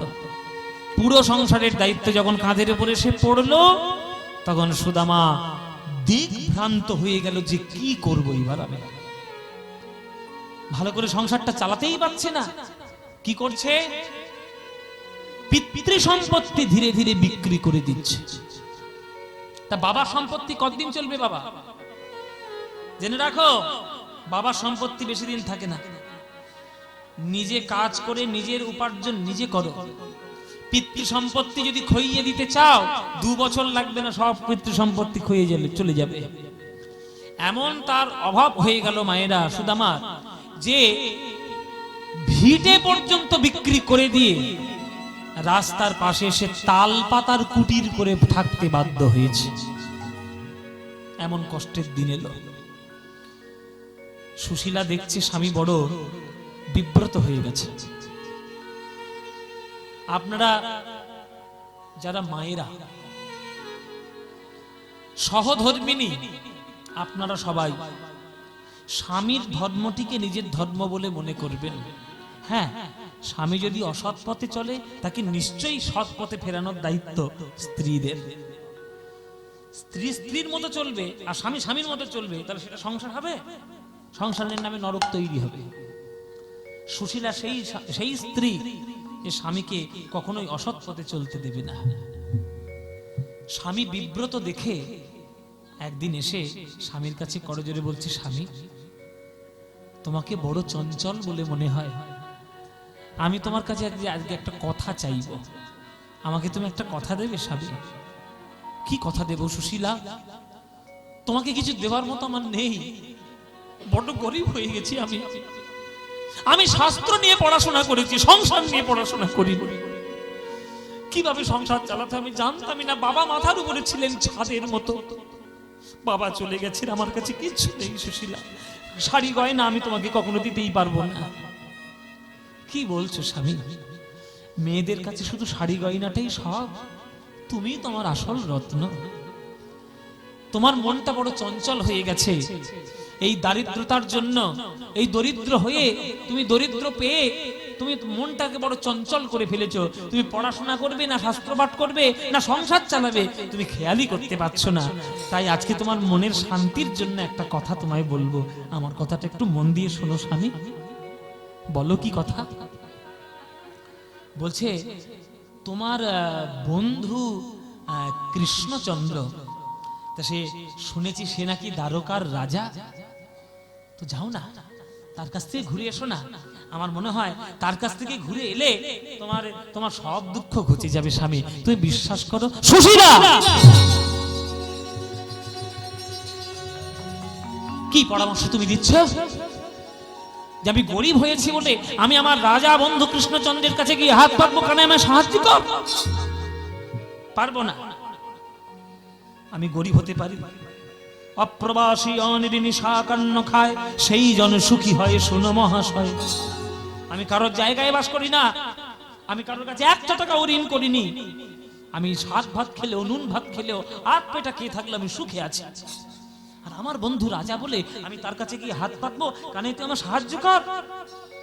পুরো সংসারের দায়িত্ব যখন কাঁধের উপরে সে পড়লো, তখন সুদামা দিকভ্রান্ত হয়ে গেল যে কি করবো এবার আমি। ভালো করে সংসারটা চালাতেই পারছে না। কি করছে? পিতৃ সম্পত্তি ধীরে ধীরে বিক্রি করে দিচ্ছে। তা বাবা সম্পত্তি কতদিন চলবে বাবা? জেনে রাখো, বাবা সম্পত্তি বেশি দিন থাকে না। নিজে কাজ করে নিজের উপার্জন নিজে করো। পিতৃ সম্পত্তি যদি খইয়ে দিতে চাও, 2 বছর লাগবে না, সব পিতৃ সম্পত্তি খইয়ে চলে যাবে। এমন তার অভাব হয়ে গেল মায়েরা সুদামার, যে ভিটে পর্যন্ত বিক্রি করে দিয়ে রাস্তার পাশে এসে তাল পাতার কুটির করে থাকতে বাধ্য হয়েছে। এমন কষ্টের দিন এলো। সুশীলা দেখছে স্বামী বড় বিব্রত হয়ে গেছে। আপনারা যারা মায়েরা সহধর্মিনী, আপনারা সবাই স্বামীর ধর্মটিকে নিজের ধর্ম বলে মনে করবেন। হ্যাঁ, স্বামী যদি অসৎ পথে চলে তাকে নিশ্চয়ই সৎ পথে ফেরানোর দায়িত্ব স্ত্রীদের। স্ত্রী স্ত্রীর মতো চলবে আর স্বামী স্বামীর মতো চলবে, তাহলে সেটা সংসার হবে? সংসারের নামে নরক তৈরি হবে। সুশীলা সেই স্ত্রী যে স্বামীকে কখনোই অসৎ পথে চলতে দেবে না। স্বামী বিব্রত দেখে একদিন এসে স্বামীর কাছে করজোরে বলছে, স্বামী তোমাকে বড় চঞ্চল বলে মনে হয়, আমি তোমার কাছে আজকে একটা কথা চাইব, আমাকে তুমি একটা কথা দেবে স্বামী? কি কথা দেব সুশীলা? তোমাকে কিছু দেওয়ার মতো আমার নেই, বড় গরিব হয়ে গেছি আমি শাস্ত্র নিয়ে পড়াশোনা করেছি, সংসার নিয়ে পড়াশোনা করি, কিভাবে সংসার চালাতে আমি জানতামই না। বাবা মাথার উপরে ছিলেন ছাদের মতো, বাবা চলে গেছেন, আমার কাছে কিচ্ছু নেই সুশীলা, শাড়ি গয়না আমি তোমাকে কখনো দিতেই পারবো না। কি বলছো স্বামী? মেয়েদের কাছে শুধু শাড়ি গয়নাটাই সব? তুমি তোমার আসল রত্ন। তোমার মনটা বড় চঞ্চল হয়ে গেছে এই দারিদ্রতার জন্য। এই দরিদ্র হয়ে তুমি দরিদ্র পেয়ে তুমি মনটাকে বড় চঞ্চল করে ফেলেছো। তুমি পড়াশোনা করবে না শাস্ত্র পাঠ করবে না সংসার চালাবে, তুমি খেয়ালই করতে পারছো না। তাই আজকে তোমার মনের শান্তির জন্য একটা কথা তোমায় বলবো, আমার কথাটা একটু মন দিয়ে শোনো স্বামী। বলো কি কথা? বলছে তোমার বন্ধু কৃষ্ণচন্দ্র, তা সে শুনেছি সে নাকি দ্বারকার রাজা, তো যাও না তার কাছ থেকে ঘুরে এসো না। আমার মনে হয় তার কাছ থেকে ঘুরে এলে তোমার সব দুঃখ ঘুচে যাবে স্বামী, তুমি বিশ্বাস করো। সুশীলা কি পরামর্শ তুমি দিচ্ছ? যে আমি গরিব হয়েছি বলে আমি আমার রাজা বন্ধু কৃষ্ণচন্দ্রের কাছে গিয়ে হাত পাতবো, কেন আমায় সাহায্য কর? পারবো না। আমি গরিব হতে পারি, অপ্রবাসী অনির্নিশাকান্ন খায় সেই জন সুখী হয় শোনো মহাশয়। আমি কারোর জায়গায় বাস করি না, আমি কারোর কাছে 1 টাকা ঋণ করিনি। আমি শাক ভাত খেলেও নুন ভাত খেলেও 8 পেটা খেয়ে থাকলে আমি সুখে আছি। আর আমার বন্ধু রাজা বলে আমি তার কাছে গিয়ে হাত পাতবো, কানে তুই আমার সাহায্য কর?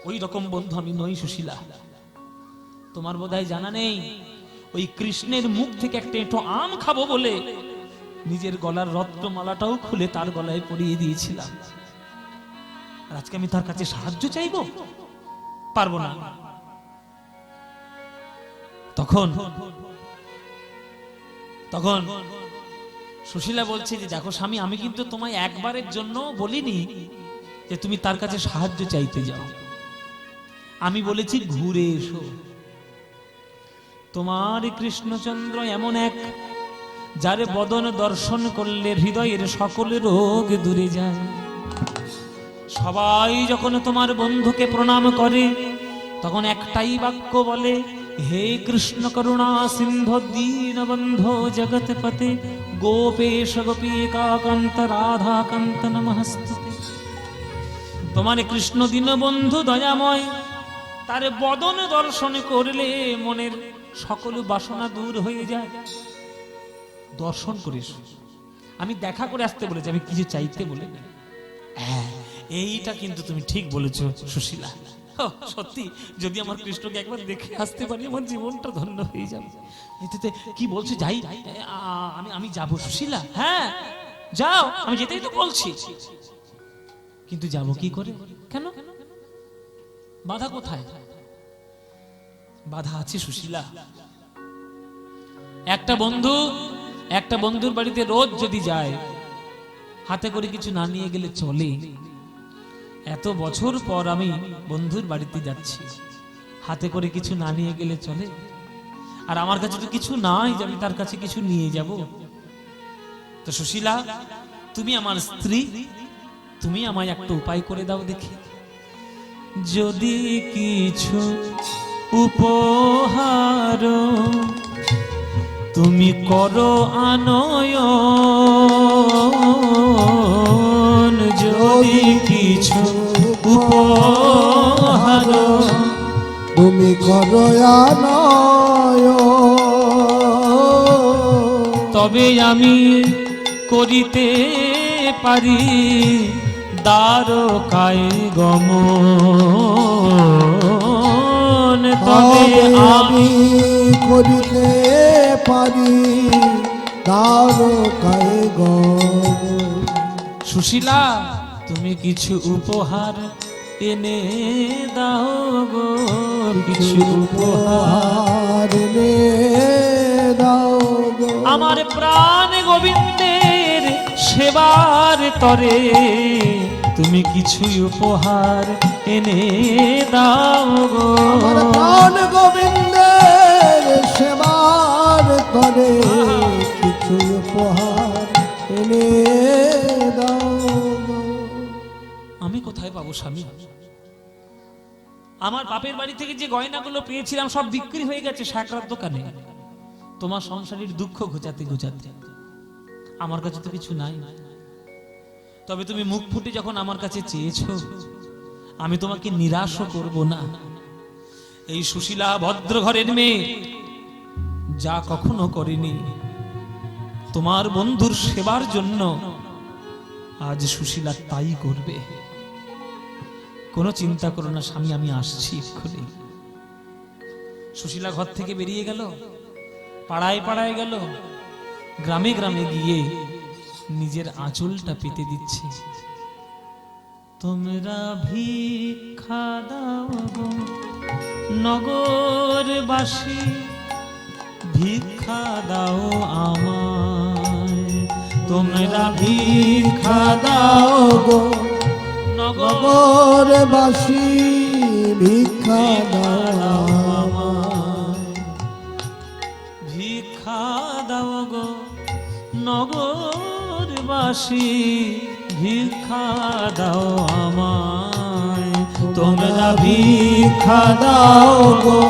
ওই রকম বন্ধু আমি নই সুশীলা। তোমার বোধহয় জানা নেই, ওই কৃষ্ণের মুখ থেকে একটা এঁটো আম খাবো বলে নিজের গলার রত্নমালাটাও খুলে তার গলায় পরিয়ে দিয়েছিলাম। আর আজকে আমি তার কাছে সাহায্য চাইবো? পারবো না। তখন সুশীলা বলছে যে দেখো স্বামী, আমি কিন্তু তোমায় একবারের জন্য বলিনি যে তুমি তার কাছে সাহায্য চাইতে যাও, আমি বলেছি ঘুরে এসো। তোমার কৃষ্ণচন্দ্র এমন এক, যারে বদন দর্শন করলে হৃদয়ের সকল রোগ দূরে যায়। সবাই যখন তোমার বন্ধুকে প্রণাম করে তখন একটাই বাক্য বলে, হে কৃষ্ণ করুণা সিন্ধু দীনবন্ধো জগৎপতে গোপেশ গোপীকাকান্ত রাধাকান্ত নমস্তুতে। তোমার কৃষ্ণ দীনবন্ধু দয়াময়, তার বদন দর্শন করলে মনের সকল বাসনা দূর হয়ে যায়। দর্শন করিস, আমি দেখা করে আসতে বলেছি, আমি কিছু চাইতে বলে। হ্যাঁ, এইটা কিন্তু তুমি ঠিক বলেছো সুশীলা। সত্যি, যদি আমার কৃষ্ণকে একবার দেখে আসতে পারি আমার জীবনটা ধন্য হয়ে যাবে। এতে কি বলছো? যাই, আমি যাবো সুশীলা। হ্যাঁ যাও, আমি যেতেই তো বলছি, কিন্তু যাব কি করে? কেন? বাধা কোথায়? বাধা আছে সুশীলা। একটা বন্ধুর বাড়িতে রোজ যদি যায়, হাতে করে কিছু না নিয়ে গেলে চলে? এত বছর পর আমি বন্ধুর বাড়িতে যাচ্ছি, হাতে করে কিছু না নিয়ে গেলে চলে? আর আমার কাছে তো কিছু নাই যে আমি তার কাছে কিছু নিয়ে যাব। তো সুশীলা, তুমি আমার স্ত্রী, তুমি আমায় একটা উপায় করে দাও দেখি। যদি কিছু উপহার তুমি করো আনয়ন, যদি কিছু উপহার তুমি করো আনয়ন, তবে আমি করিতে পারি দ্বারকায় গমন। তবে তবে আমি করিতে পারি দ্বারকায় গমন। সুশীলা তুমি কিছু উপহার এনে দাও গো, কিছু উপহার উপহার এনে দাও গো। আমার প্রাণ গোবিন্দের সেবার তরে তুমি কিছু উপহার এনে দাও গো। আমার প্রাণ গোবিন্দের সেবার করে কিছু উপহার এনে দাও গো। আমি কোথায় পাবো স্বামী? আমার বাপের বাড়ি থেকে যে গয়নাগুলো পেয়েছিলাম সব বিক্রি হয়ে গেছে সাকরার দোকানে। তোমার সংসারের দুঃখ ঘোচাতে ঘোচাতে আমার কাছে তো কিছু নাই। তবে তুমি মুখ ফুটে যখন আমার কাছে চেয়েছো, আমি তোমাকে নিরাশও করব না। এই সুশীলা ভদ্র ঘরের মেয়ে যা কখনো করেনি তোমার বন্ধুর সেবার জন্য, আজ সুশীলা তাই করবে। কোনো চিন্তা করো না স্বামী, আমি আসছি এক্ষুনি। সুশীলা ঘর থেকে বেরিয়ে গেল, পাড়ায় পাড়ায় গেল, গ্রামে গ্রামে গিয়ে নিজের আঁচলটা পেতে দিচ্ছে। তোমরা ভিক্ষা দাও গো নগরবাসী, ভিক্ষা দাও আমায়। তোমরা ভিক্ষা দাও গো নগরবাসী, ভিক্ষা দাও আমায়। ভিক্ষা দাও গো নগরবাসী, ভিক্ষা দাও আমায়। তোমরা ভিক্ষা দাও গো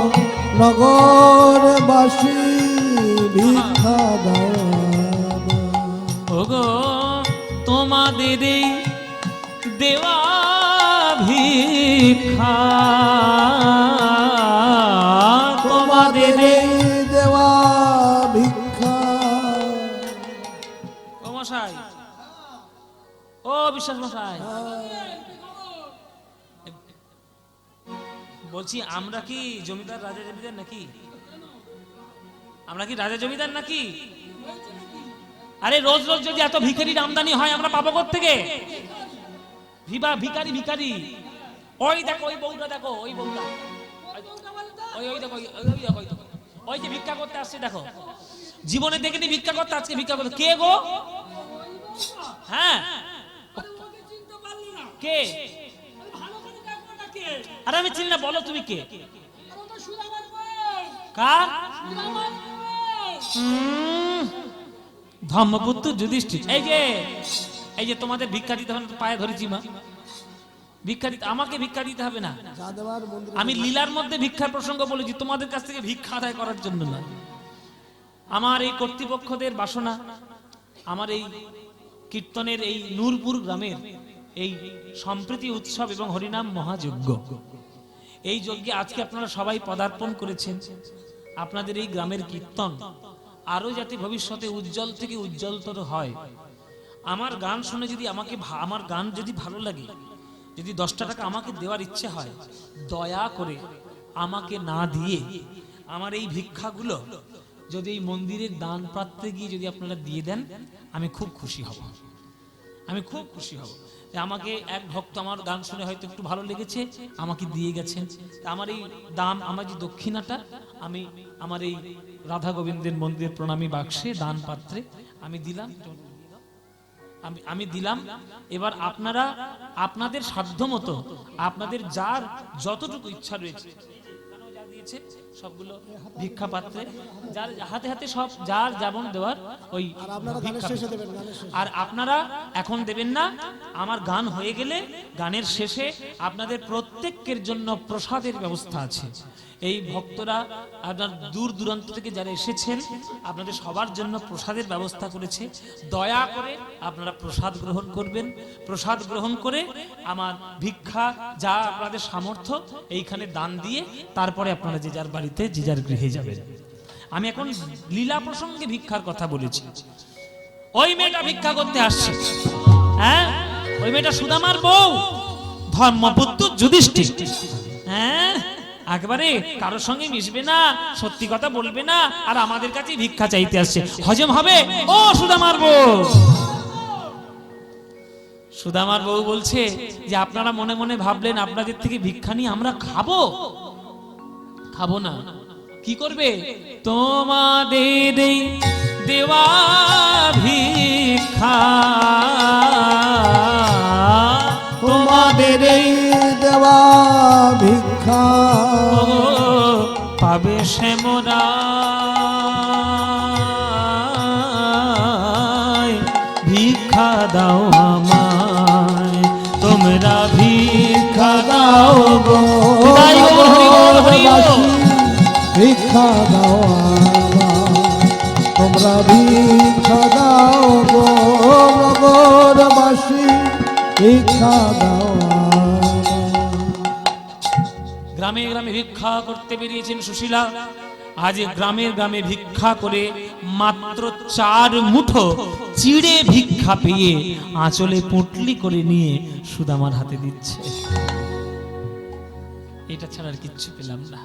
নগরবাসী, ভিক্ষা দাও আমায়। ওগো তোমাদের এই দেওয়া ভিক্ষা, তোমাদের এই দেওয়া ভিক্ষা। ও মশাই, ও বিশ্বাস মশাই, বলছি আমরা কি জমিদার রাজা জমিদার নাকি? আমরা কি রাজা জমিদার নাকি? আরে রোজ রোজ যদি এত ভিখারির আমদানি হয় আমরা পাবো কোত্থেকে? ভিখারি ভিখারি। ওই দেখো ওই বউটা, দেখো ওই বউটা, ওই ওই দেখো ওই দেখো ওই যে ভিক্ষা করতে আসছে দেখো। জীবনে দেখিনি ভিক্ষা করতে, আজকে ভিক্ষা করতে। কে গো? হ্যাঁ কে? আরে আমি চিনি না, বলো তুমি কে? কার? ধর্মপুত্র যুধিষ্ঠির। এই যে তোমাদের ভিক্ষা দিতে হবে না, পায়ে ধরেছি মা, ভিক্ষা দিতে, আমাকে ভিক্ষা দিতে হবে না। আমি লীলার মধ্যে ভিক্ষার প্রসঙ্গ বলেছি, তোমাদের কাছ থেকে ভিক্ষা আদায় করার জন্য না। আমার এই কর্তৃপক্ষদের বাসনা, আমার এই কীর্তনের এই নূরপুর গ্রামের এই সম্প্রীতি উৎসব এবং হরিনাম মহাযজ্ঞ, এই যজ্ঞে আজকে আপনারা সবাই পদার্পণ করেছেন। আপনাদের এই গ্রামের কীর্তন আরো যাতে ভবিষ্যতে উজ্জ্বল থেকে উজ্জ্বলতর হয়। আমার গান শুনে যদি আমার গান যদি ভালো লাগে, যদি 10টা টাকা আমাকে দেওয়ার ইচ্ছে হয়, দয়া করে আমাকে না দিয়ে আমার এই ভিক্ষাগুলো যদি এই মন্দিরের দান পাত্রে গিয়ে যদি আপনারা দিয়ে দেন, আমি খুব খুশি হব। আমি খুব খুশি হব। আমাকে এক ভক্ত আমার গান শুনে হয়তো একটু ভালো লেগেছে, আমাকে দিয়ে গেছেন। আমার এই দাম, আমার যে দক্ষিণাটা, আমি আমার এই রাধা গোবিন্দের মন্দির প্রণামী বাক্সে দান পাত্রে আমি দিলাম, আমি দিলাম। এবার আপনারা আপনাদের সাধ্য মতো, আপনাদের যার যতটুকু ইচ্ছা রয়েছে, সবগুলো ভিক্ষা পাত্রে যার হাতে হাতে সব যার যেমন দেওয়ার ওই। আর আপনারা এখন দেবেন না, আমার গান হয়ে গেলে গানের শেষে আপনাদের প্রত্যেকের জন্য প্রসাদের ব্যবস্থা আছে। এই ভক্তরা আপনার দূর দূরান্ত থেকে যারা এসেছেন, আপনাদের সবার জন্য প্রসাদের ব্যবস্থা করেছে। দয়া করে আপনারা প্রসাদ গ্রহণ করবেন। প্রসাদ গ্রহণ করে আমার ভিক্ষা যা আপনাদের সামর্থ্য এইখানে দান দিয়ে তারপরে আপনারা যে যার বাড়িতে যে যার গৃহে যাবেন। আমি এখন লীলা প্রসঙ্গে ভিক্ষার কথা বলেছি। ওই মেয়েটা ভিক্ষা করতে আসছে, হ্যাঁ, ওই মেয়েটা সুদামার বউ, ধর্মপুত্র যুধিষ্ঠির। হ্যাঁ, একবারে কারোর সঙ্গে মিশবে না, সত্যি কথা বলবে না, আর আমাদের কাছে ভিক্ষা চাইতে আসছে, হজম হবে? ও সুদামার বউ, সুদামার বউ বলছে যে আপনারা মনে মনে ভাবলেন আপনাদের থেকে ভিক্ষা নিয়ে আমরা খাবো, খাবো না। কি করবে? তোমাদের এই দেওয়া ভিক্ষা, তোমাদের এই দেওয়া ভিক্ষা পাবে সে মোরা, ভিক্ষা দাও আমায়, তোমরা ভিক্ষা দাও গো, ভিক্ষা দাও আমায়, তোমরা ভিক্ষা দাও গো নগরবাসী, ভিক্ষা দাও আমায়। গ্রামে গ্রামে ভিক্ষা করতে বেরিয়েছেন সুশীলা। আজ গ্রামে গ্রামে ভিক্ষা করে মাত্র 4 মুঠো চিড়ে ভিক্ষা পেয়ে আঁচলে পুটলি করে নিয়ে সুদামার হাতে দিচ্ছে। এটা ছাড়া আর কিচ্ছু পেলাম না,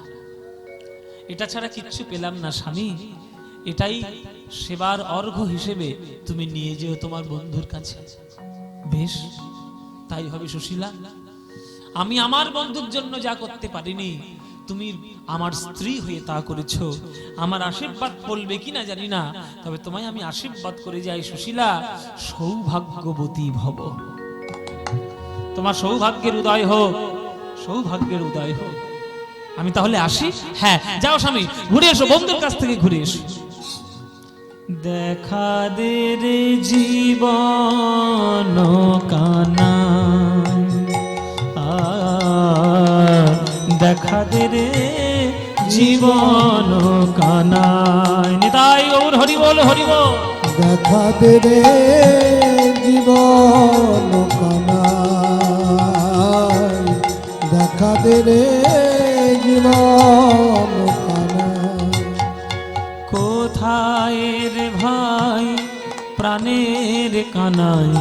এটা ছাড়া কিচ্ছু পেলাম না স্বামী, এটাই সেবার অর্ঘ্য হিসেবে তুমি নিয়ে যেও তোমার বন্ধুর কাছে। বেশ, তাই হবে সুশীলা। আমি আমার বন্ধুর জন্য যা করতে পারিনি, তুমি আমার স্ত্রী হয়ে তা করেছো। আমার আশীর্বাদ বলবে কিনা জানি না, তবে তোমায় আমি আশীর্বাদ করে যাই সুশীলা, সৌভাগ্যবতী ভব। তোমার সৌভাগ্যের উদয় হোক, সৌভাগ্যের উদয় হোক। আমি তাহলে আসি। হ্যাঁ, যাও স্বামী, ঘুরে এসো, বন্ধুর কাছ থেকে ঘুরে এসো। দেখা দে রে জীবন কানা, দেখা দে রে জীবন কানায়, নিতাই গৌর হরি বল, হরি বল। দেখা দে রে জীবন কানায়, দেখা দে রে জীবন কানায়। কোথায় রে ভাই প্রাণের কানাই,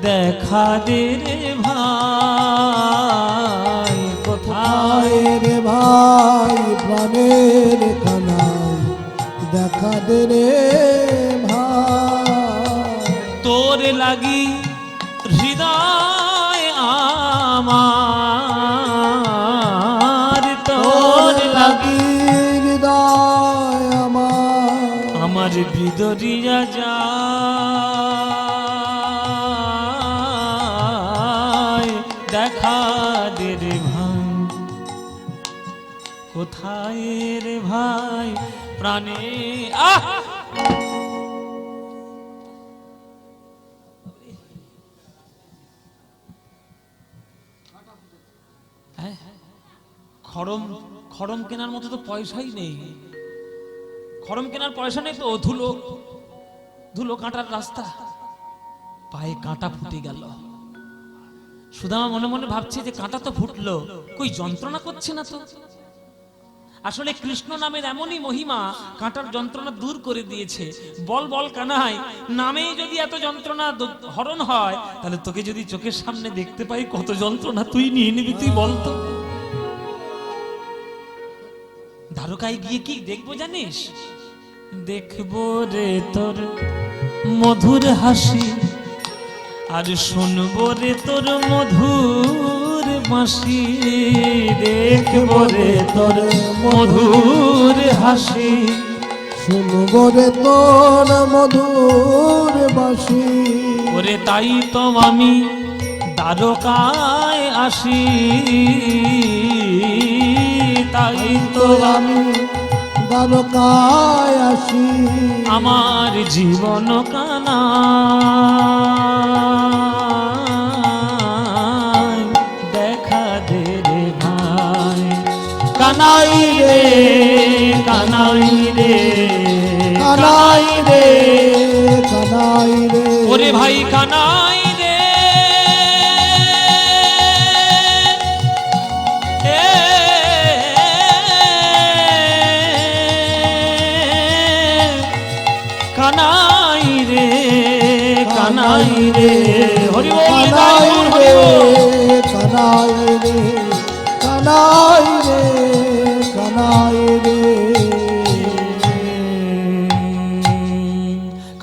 দেখা দে রে ভাই, কোথায় রে ভাই প্রাণের কানাই, দেখা দে রে ভাই। তোর লাগি হৃদয় আমার, তোর লাগি হৃদয় আমার বিদরিয়া যায়, দেখা দে রে ভাই, কোথায় রে ভাই প্রাণে। খড়ম খড়ম কেনার মতো তো পয়সাই নেই, খড়ম কেনার পয়সা নেই তো ধুলো ধুলো কাঁটার রাস্তা, পায়ে কাঁটা ফুটে গেল। সুদামা মনে মনে ভাবছে যে কাঁটা তো ফুটলো, কই যন্ত্রণা করছে না তো। আসলে কৃষ্ণ নামের এমনই মহিমা, কাঁটার যন্ত্রণা দূর করে দিয়েছে। বল বল কানাই, নামেই যদি এত যন্ত্রণা হরণ হয়, তাহলে তোকে যদি চোখের সামনে দেখতে পাই কত যন্ত্রণা তুই নিয়ে নিবি, তুই বলতো। দ্বারকায় গিয়ে কি দেখবো জানিস? দেখবো রে তোর মধুর হাসি, আর শুনবো রে তোর মধুর বাঁশি। দেখবো রে তোর মধুর হাসি, শুনবো রে তোর মধুর বাঁশি। ওরে তাই তো আমি দ্বারকায় আসি, তাই তো আমি দ্বারকায় আসি। আমার জীবন কানা দেখা দে রে ভাই, কানাই রে কানাই রে কানাই রে কানাই রে, ওরে ভাই কানাই রে। কানাই রে কানাই রে, হরি বল, কানাই রে কানাই রে কানাই রে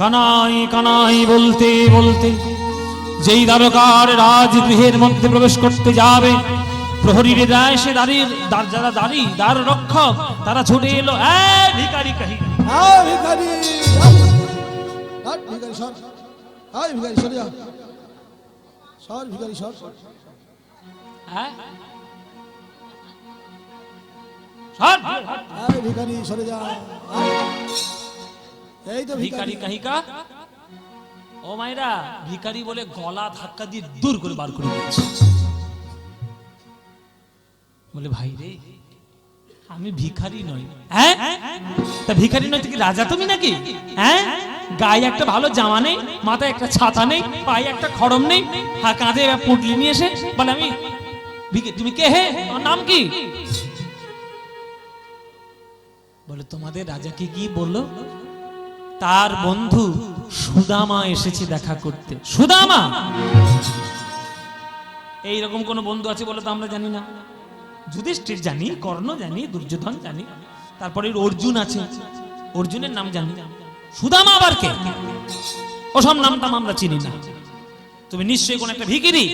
কানাই কানাই বলতে বলতে যেই দ্বারকার রাজগৃহের মধ্যে প্রবেশ করতে যাবে, প্রহরীরে যায় সে দাঁড়িয়ে, যারা দাঁড়ি দ্বার রক্ষক তারা ছুটে এলো, ভিখারি কাহি ভিখারি, ভিখারি সর, ভিখারি সরে যা, সর ভিখারি সর, ভিখারি সরে যা, এই তো ভিখারি কাহিকা। ও মাইরা, ভিখারি বলে গলা ধাক্কা দিয়ে দূর করে বার করে দিচ্ছে। বলে ভাই রে, আমি ভিখারি নই। হ্যাঁ, তা ভিখারি নয় কি রাজা তুমি নাকি? হ্যাঁ, গায়ে একটা ভালো জামা নেই, মাথায় একটা ছাতা নেই, পায়ে একটা খড়ম নেই, কাঁধে পুটলি নিয়ে এসে বলে আমি তুমি কে? হে, তোমার নাম কি? বলে তোমাদের রাজাকে কি বললো? তার বন্ধু সুদামা এসেছে দেখা করতে। সুদামা? এইরকম কোন বন্ধু আছে বলে তো আমরা জানি না। যুধিষ্ঠির জানি, কর্ণ জানি, দুর্যোধন জানি, তারপরে অর্জুন আছে, অর্জুনের নাম জানি। সুদামা আবার কে? ওসব নামটাম আমরা চিনি না। তুমি নিশ্চয়ই কোন একটা ভিখিরি,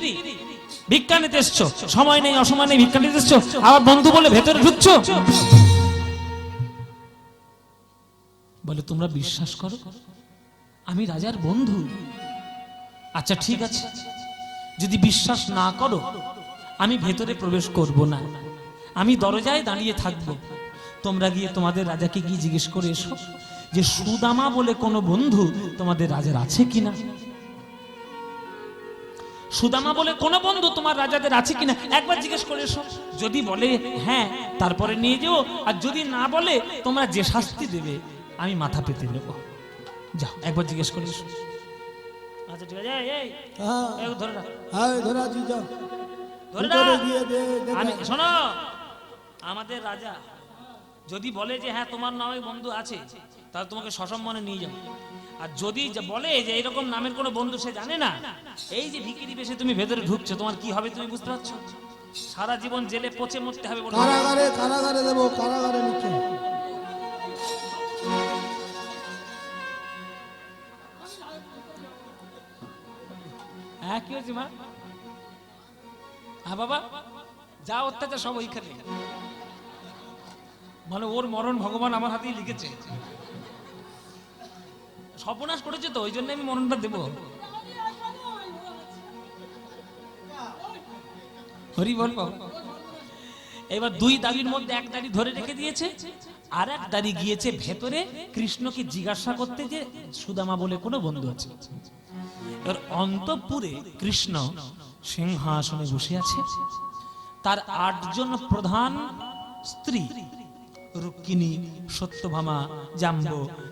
ভিক্ষা নিতে এসছো, সময় নেই অসময় নেই ভিক্ষা নিতে এসছো, আবার বন্ধু বলে ভেতরে ঢুকছো। বলে তোমরা বিশ্বাস করো আমি রাজার বন্ধু? আচ্ছা ঠিক আছে, যদি বিশ্বাস না করো আমি ভেতরে প্রবেশ করব না, আমি দরজায় দাঁড়িয়ে থাকবো। তোমরা গিয়ে তোমাদের রাজাকে গিয়ে জিজ্ঞেস করে এসো যে সুদামা বলে কোনো বন্ধু তোমাদের রাজার আছে কিনা। সুদামা বলে কোন বন্ধু তোমার রাজাদের আছে কিনা একবার জিজ্ঞেস করে এসো। যদি বলে হ্যাঁ, তারপরে নিয়ে যেও, আর যদি না বলে তোমরা যে শাস্তি দেবে আমি মাথা পেতে নেব। যাও একবার জিজ্ঞেস করে এসো। আচ্ছা ঠিক আছে, এই ধরে রাখ, ধরে আছি, যাও ধরে রাখ। শোনো, আমাদের রাজা যদি বলে যে হ্যাঁ তোমার নামে বন্ধু আছে, তাহলে তোমাকে সসম্মানে নিয়ে যাও। আর যদি বলে যে এরকম নামের কোনো বন্ধু সে জানে না, এই যে ভিখিরি বেশে তুমি ভেতরে ঢুকছো, তোমার কি হবে তুমি বুঝতে পারছো? সারা জীবন জেলে পচে মরতে হবে। কারাগারে, কারাগারে দেবো, কারাগারে নিচ্ছে। হ্যাঁ কি হয়েছে মা? হ্যাঁ বাবা, যা অত্যাচার সব ওইখানে, মানে ওর মরণ ভগবান আমার হাতেই লিখেছে। সর্বনাশ করেছে তো, ওই জন্য আমি মরণটা দেব। হরি বল। এবার দুই দাড়ির মধ্যে এক দাড়ি ধরে রেখে দিয়েছে, আর এক দাড়ি গিয়েছে ভেতরে কৃষ্ণকে জিজ্ঞাসা করতে যে সুদামা বলে কোনো বন্ধু আছে। এবার অন্তঃপুরে কৃষ্ণ সিংহাসনে বসে আছে, তার 8 জন প্রধান স্ত্রী, রুক্মিণী, সত্যভামা,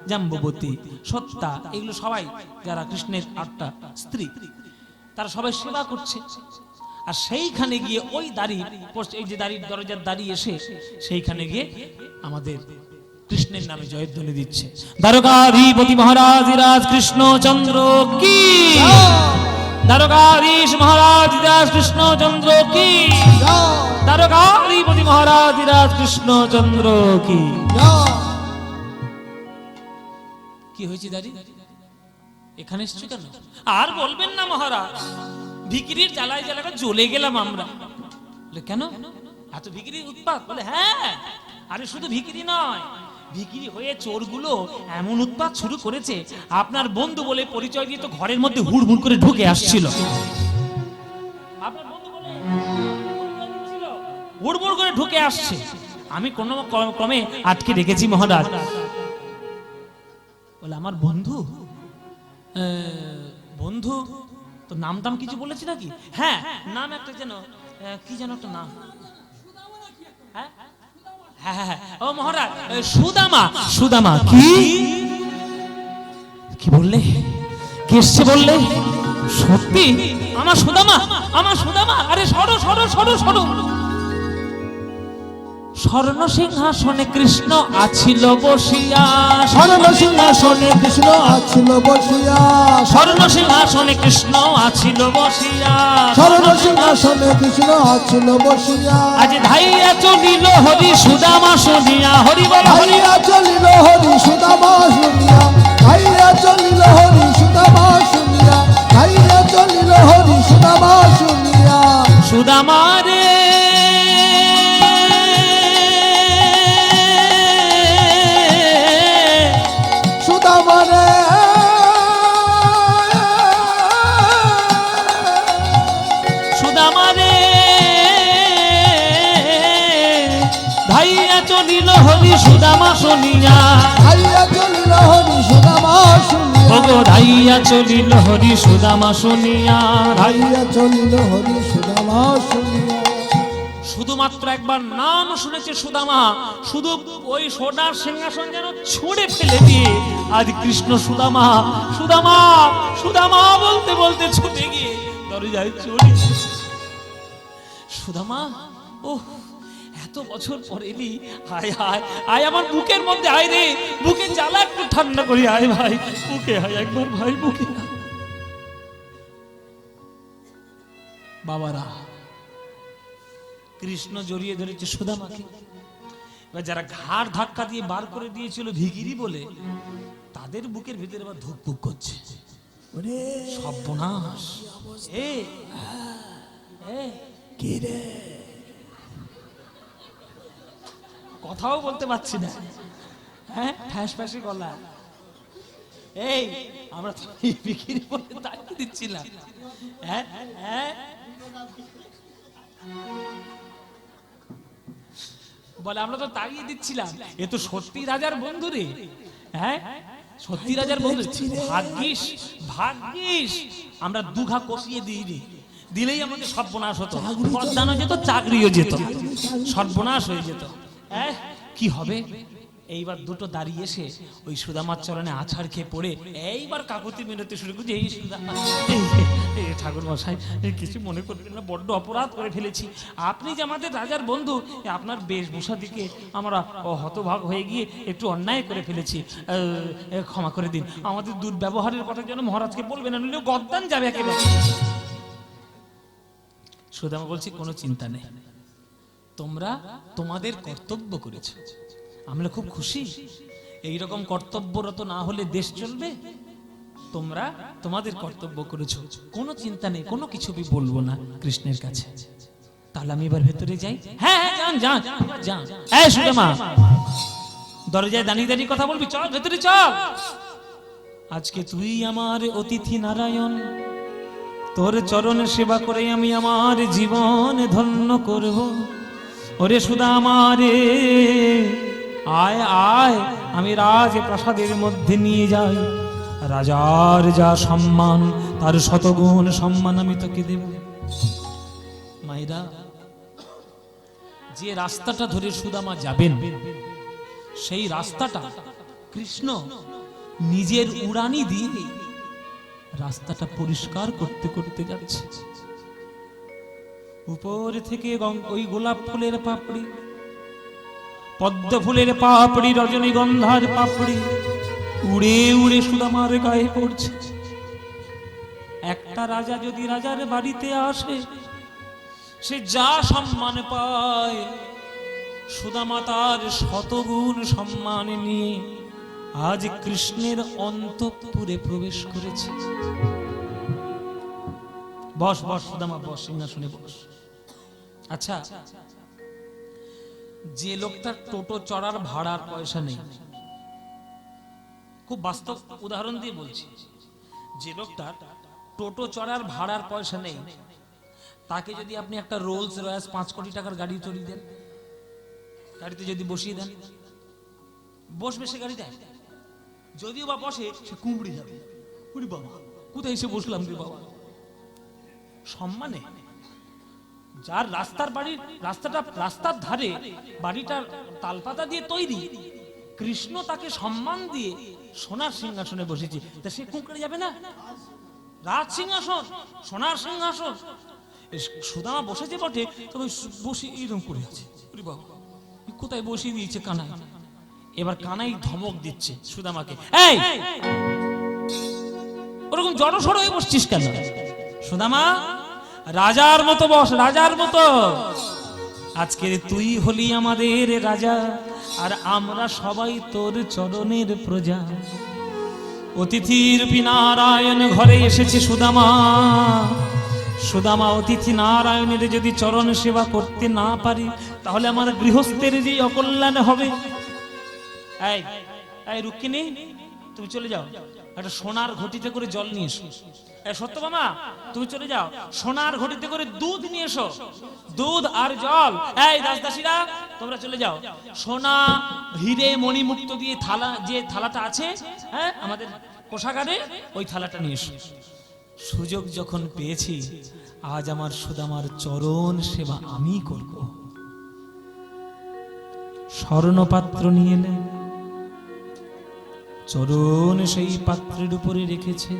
জাম্ববতী, সত্যা, এগুলো সবাই যারা কৃষ্ণের 8টা স্ত্রী, তারা সবাই সেবা করছে। আর সেইখানে গিয়ে ওই দাড়ি, এই যে দাড়ির দরজার দাড়ি এসে সেইখানে গিয়ে আমাদের কৃষ্ণের নামে জয়ধ্বনি দিচ্ছে। দ্বারকাধিপতি মহারাজ রাজ কৃষ্ণচন্দ্র কি, দ্বারকাধীশ মহারাজ রাজ কৃষ্ণচন্দ্র কি, দ্বারকাধিপতি মহারাজ রাজ কৃষ্ণচন্দ্র কি। কি হয়েছে দাঁড়ি, এখানে এসছো কেন? আর বলবেন না মহারাজ, ভিখিরির জ্বালায় জ্বালায় জ্বলে গেলাম আমরা। কেন এত ভিখিরির উৎপাত? বলে হ্যাঁ, আরে শুধু ভিখিরি নয়, ভিখিরি হয়ে চোরগুলো এমন উৎপাত শুরু করেছে, আপনার বন্ধু বলে পরিচয় দিয়ে তো ঘরের মধ্যে হুড়মুড় করে ঢুকে আসছিল। হুড়মুড় করে ঢুকে আসছে, আমি কোনো ক্রমে আটকে রেখেছি মহারাজ। বলে আমার বন্ধু, বন্ধু তো নাম টাম কিছু বলেছি নাকি? হ্যাঁ, নাম একটা যেন কি যেন একটা নাম। হ্যাঁ হ্যাঁ, ও মহারাজ সুদামা। সুদামা কি কি বললে? কে এসছে বললে? সত্যি আমার সুদামা, আমার সুদামা? আরে সরো সরো সরো সরো। স্বর্ণ সিংহাসনে কৃষ্ণ আছিল বসিয়া, স্বর্ণ সিংহাসনে কৃষ্ণ আছিল বসিয়া, স্বর্ণ সিংহাসনে কৃষ্ণ আছিল বসিয়া, স্বর্ণ সিংহাসনে কৃষ্ণ আছিল বসিয়া আজ ধাইয়া চলিল হরি সুদামা শুনিয়া, হরি বল হরি। ধাইয়া চলিল হরি সুদামা শুনিয়া, ধাইয়া চলিল হরি সুদামা শুনিয়া, ধাইয়া চলিল হরি সুদামা শুনিয়া। সুদামা রে সুদামা রে সুদামা রে ধাইয়া চলিল হরি সুদামা শুনিয়া, ধাইয়া চলিল হরি সুদামা শুনিয়া, ওগো ধাইয়া চলিল হরি সুদামা শুনিয়া। ধাইয়া চলিল হরি সুদামা শুনিয়া। শুধুমাত্র একবার নাম শুনেছে সুদামা, শুধু ওই সোনার সিংহাসন যেন ছুঁড়ে ফেলে দিয়ে আজ কৃষ্ণ সুদামা সুদামা সুদামা বলতে বলতে ছুটে গিয়ে দরজায় চড়ে। সুদামা, ও এত বছর পর এলি, আয় আয় আয় আমার বুকের মধ্যে আয় রে, বুকে জ্বালা একটু ঠান্ডা করি, আয় ভাই বুকে আয় একবার, ভাই বুকে আয়। বাবারা, কৃষ্ণ জড়িয়ে ধরেছে সুদামাকে। এবার যারা ঘাড় ধাক্কা দিয়ে বার করে দিয়েছিল ভিখিরি বলে, তাদের বুকের ভিতরে আবার ধুকপুক করছে, সর্বনাশ। এ কি রে, কথাও বলতে পারছি না, হ্যাঁ ঠ্যাস ফ্যাসে গলা। এই আমরা তো ভিখিরি বলে তাকিয়ে দিচ্ছিলাম, হ্যাঁ হ্যাঁ বলে আমরা তো তাড়িয়ে দিচ্ছিলাম, এ তো সত্যি রাজার বন্ধু রে, হ্যাঁ সত্যি রাজার বন্ধু। ভাগ্যিস ভাগ্যিস আমরা দুঘা কষিয়ে দিইনি, দিলেই আমাদের সর্বনাশ হতো, পদ্মানো যেত, চাকরিও যেত, সর্বনাশ হয়ে যেত। কি হবে? এইবার দুটো দাঁড়িয়ে এসে ওই সুদামার চরণে আছাড় খেয়ে পড়ে এইবার কাকুতি মিনতি শুরু করছে, এই সুদামা ঠাকুর মশাই কিছু মনে করবেন না, বড্ড অপরাধ করে ফেলেছি, আপনি যে আমাদের রাজার বন্ধু, আপনার বেশভূষা দিকে আমরা হতভাগ হয়ে গিয়ে একটু অন্যায় করে ফেলেছি, ক্ষমা করে দিন, আমাদের দুর্ব্যবহারের কথা যেন মহারাজকে বলবেন না, নইলে গদ্দান যাবে একেবারে। সুদামা বলছি কোনো চিন্তা নেই, তোমরা তোমাদের কর্তব্য করেছো, আমরা খুব খুশি। এইরকম কর্তব্যরত না হলে দেশ চলবে, তোমরা তোমাদের কর্তব্য করেছো, কোনো চিন্তা নেই, কোনো কিছু বলবো না কৃষ্ণের কাছে। তাহলে আমি এবার ভেতরে যাই। হ্যাঁ হ্যাঁ যান যান যান। এই সুদামা, দরজায় দাঁড়িয়ে দাঁড়িয়ে কথা বলবি, চল ভেতরে চল। আজকে তুই আমার অতিথি নারায়ণ, তোর চরণে সেবা করে আমি আমার জীবন ধন্য করব। ওরে সুদামা রে, আয় আয়, আমি রাজ প্রাসাদের মধ্যে নিয়ে যাই, রাজার যা সম্মান তার শতগুণ সম্মান আমি তোকে দেব। মায়েরা, যে রাস্তাটা ধরে সুদামা যাবেন, সেই রাস্তাটা কৃষ্ণ নিজের উড়ানি দিয়ে রাস্তাটা পরিষ্কার করতে করতে যাচ্ছে। উপর থেকে ওই গোলাপ ফুলের পাপড়ি, পদ্ম ফুলের পাপড়ি, রজনীগন্ধার পাপড়ি উড়ে উড়ে সুদামার গায়ে পড়ছে। একটা রাজা যদি রাজার বাড়িতে আসে, সে যা সম্মান পায়, সুদামা তার শতগুণ সম্মান নিয়ে আজ কৃষ্ণের অন্তঃপুরে প্রবেশ করেছে। বস বস সুদামা, বস, সিংহাসনে বস। আচ্ছা, যে লোকটার টোটো চড়ার ভাড়ার পয়সা নেই, খুব বাস্তব উদাহরণ দিয়ে বলছি, যে লোকটার টোটো চড়ার ভাড়ার পয়সা নেই, তাকে যদি আপনি একটা রোলস রয়েস 5 কোটি টাকার গাড়ি চড়িয়ে দেন, গাড়িতে যদি বসিয়ে দেন, বসবে সে গাড়িতে? যদিও বা বসে, সে কুমড়ে যাবে, উরি বাবা কোথায় এসে বসলাম রে বাবা। সম্মানে যার রাস্তার বাড়ির রাস্তার ধারে বাড়িটার তালপাতা দিয়ে তৈরি, কৃষ্ণ তাকে সম্মান দিয়ে সোনার সিংহাসনে বসেছে, তা সে কুঁকড়ে যাবে না? রাজ সিংহাসন, সোনার সিংহাসন, সুদামা বসেছে বটে, তবে বসে এইরকম করে আছে, কোথায় বসিয়ে দিয়েছে কানাই। এবার কানাই ধমক দিচ্ছে সুদামাকে, এই ওরকম জড়সড় হয়ে বসছিস কেন? সুদামা, রাজার মতো বস, রাজার মতো। আজকে তুই হলি আমাদের রাজা, আর আমরা সবাই তোর চরণের প্রজা। অতিথির নারায়ণ ঘরে এসেছে সুদামা। সুদামা অতিথি নারায়ণের যদি চরণ সেবা করতে না পারি, তাহলে আমার গৃহস্থের যে অকল্যাণ হবে। এই এই রুক্মিণী, তুমি চলে যাও, একটা সোনার ঘটিতে করে জল নিয়ে এসো। এই সত্যভামা, তুমি চলে যাও, সোনার ঘটিতে করে দুধ নিয়ে এসো, দুধ আর জল। এই দাসদাসীরা, তোমরা চলে যাও, সোনা হিরে মণিমুক্ত দিয়ে থালা, যে থালাটা আছে হ্যাঁ আমাদের কোষাগারে, ওই থালাটা নিয়ে এসো। সুযোগ যখন পেয়েছি, আজ আমার সুদামার চরণ সেবা আমি করব। স্বর্ণপাত্র নিয়ে এলেন, চরণ সেই পাত্রের উপরে রেখেছে।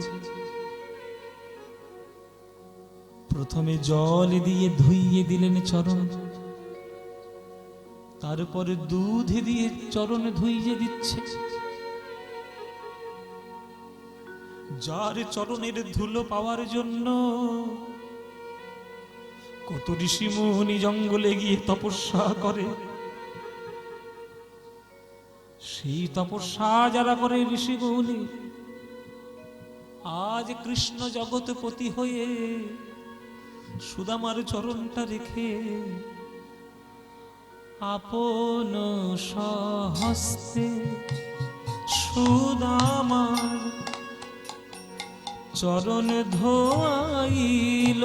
প্রথমে জল দিয়ে ধুইয়ে দিলেন চরণ, তারপরে দুধ দিয়ে চরণ ধুইয়ে দিচ্ছে। যার চরণের ধুলো পাওয়ার জন্য কত ঋষি মুনি জঙ্গলে গিয়ে তপস্যা করে, সেই তপস্যা যারা করে ঋষি মুনি, আজ কৃষ্ণ জগৎপতি হয়ে সুদামার চরণটা রেখে আপন স্বহস্তে সুদামার চরণ ধোয়াইল।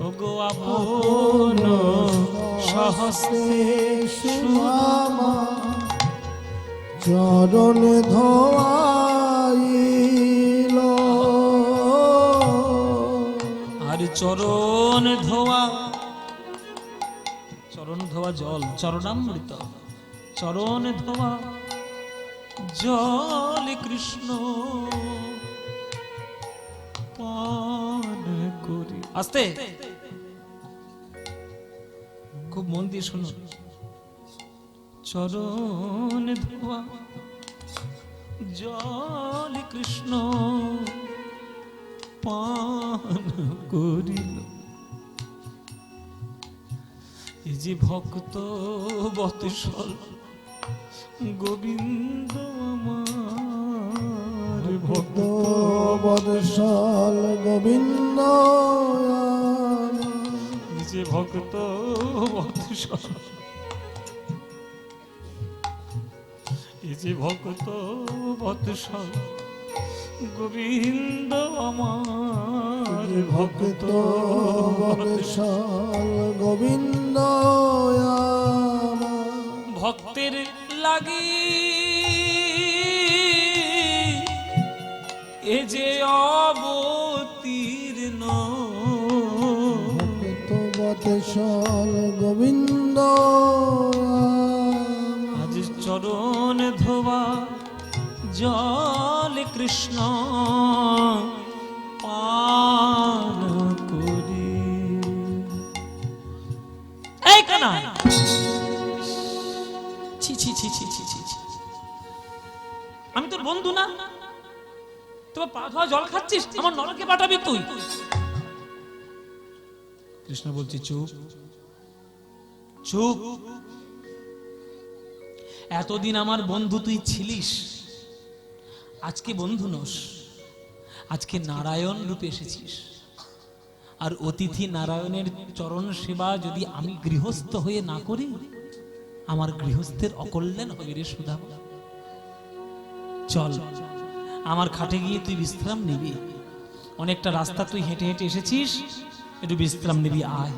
ওগো আপন স্বহস্তে সুদামা চরণ ধোয়াইল। আর চরণ ধোয়া, চরণ ধোয়া জল চরণামৃত, চরণ ধোয়া জল কৃষ্ণ পান করি। আস্তে, খুব মন দিয়ে শোনো। চরণ ধোয়া জল কৃষ্ণ পান করিল। এই যে ভক্ত বৎসল গোবিন্দ আমার, ভক্ত বৎসল গোবিন্দ এই যে ভক্ত বৎসল, এই যে ভক্ত বৎসল গোবিন্দ আমার, ভক্ত বৎসল গোবিন্দ ভক্তের লাগি এ যে অবতীর্ণ, ভক্ত বৎসল গোবিন্দ আজ চরণ ধোয়া জল কৃষ্ণ পান করি। এই কানা, ছি ছি ছি ছি ছি ছি ছি, আমি তোর বন্ধু না? তোমার পা ধোয়া জল খাচ্ছিস, আমার নরকে পাঠাবি তুই? কৃষ্ণ বলছি চুপ চুপ। এতদিন আমার বন্ধু তুই ছিলিস, আজকে বন্ধু নস, আজকে নারায়ণ রূপে এসেছিস। আর অতিথি নারায়ণের চরণ সেবা যদি আমি গৃহস্থ হয়ে না করি, আমার গৃহস্থের অকল্যাণ হবে রে সুদামা। চল আমার খাটে গিয়ে তুই বিশ্রাম নিবি, অনেকটা রাস্তা তুই হেঁটে হেঁটে এসেছিস, একটু বিশ্রাম নিবি, আয়।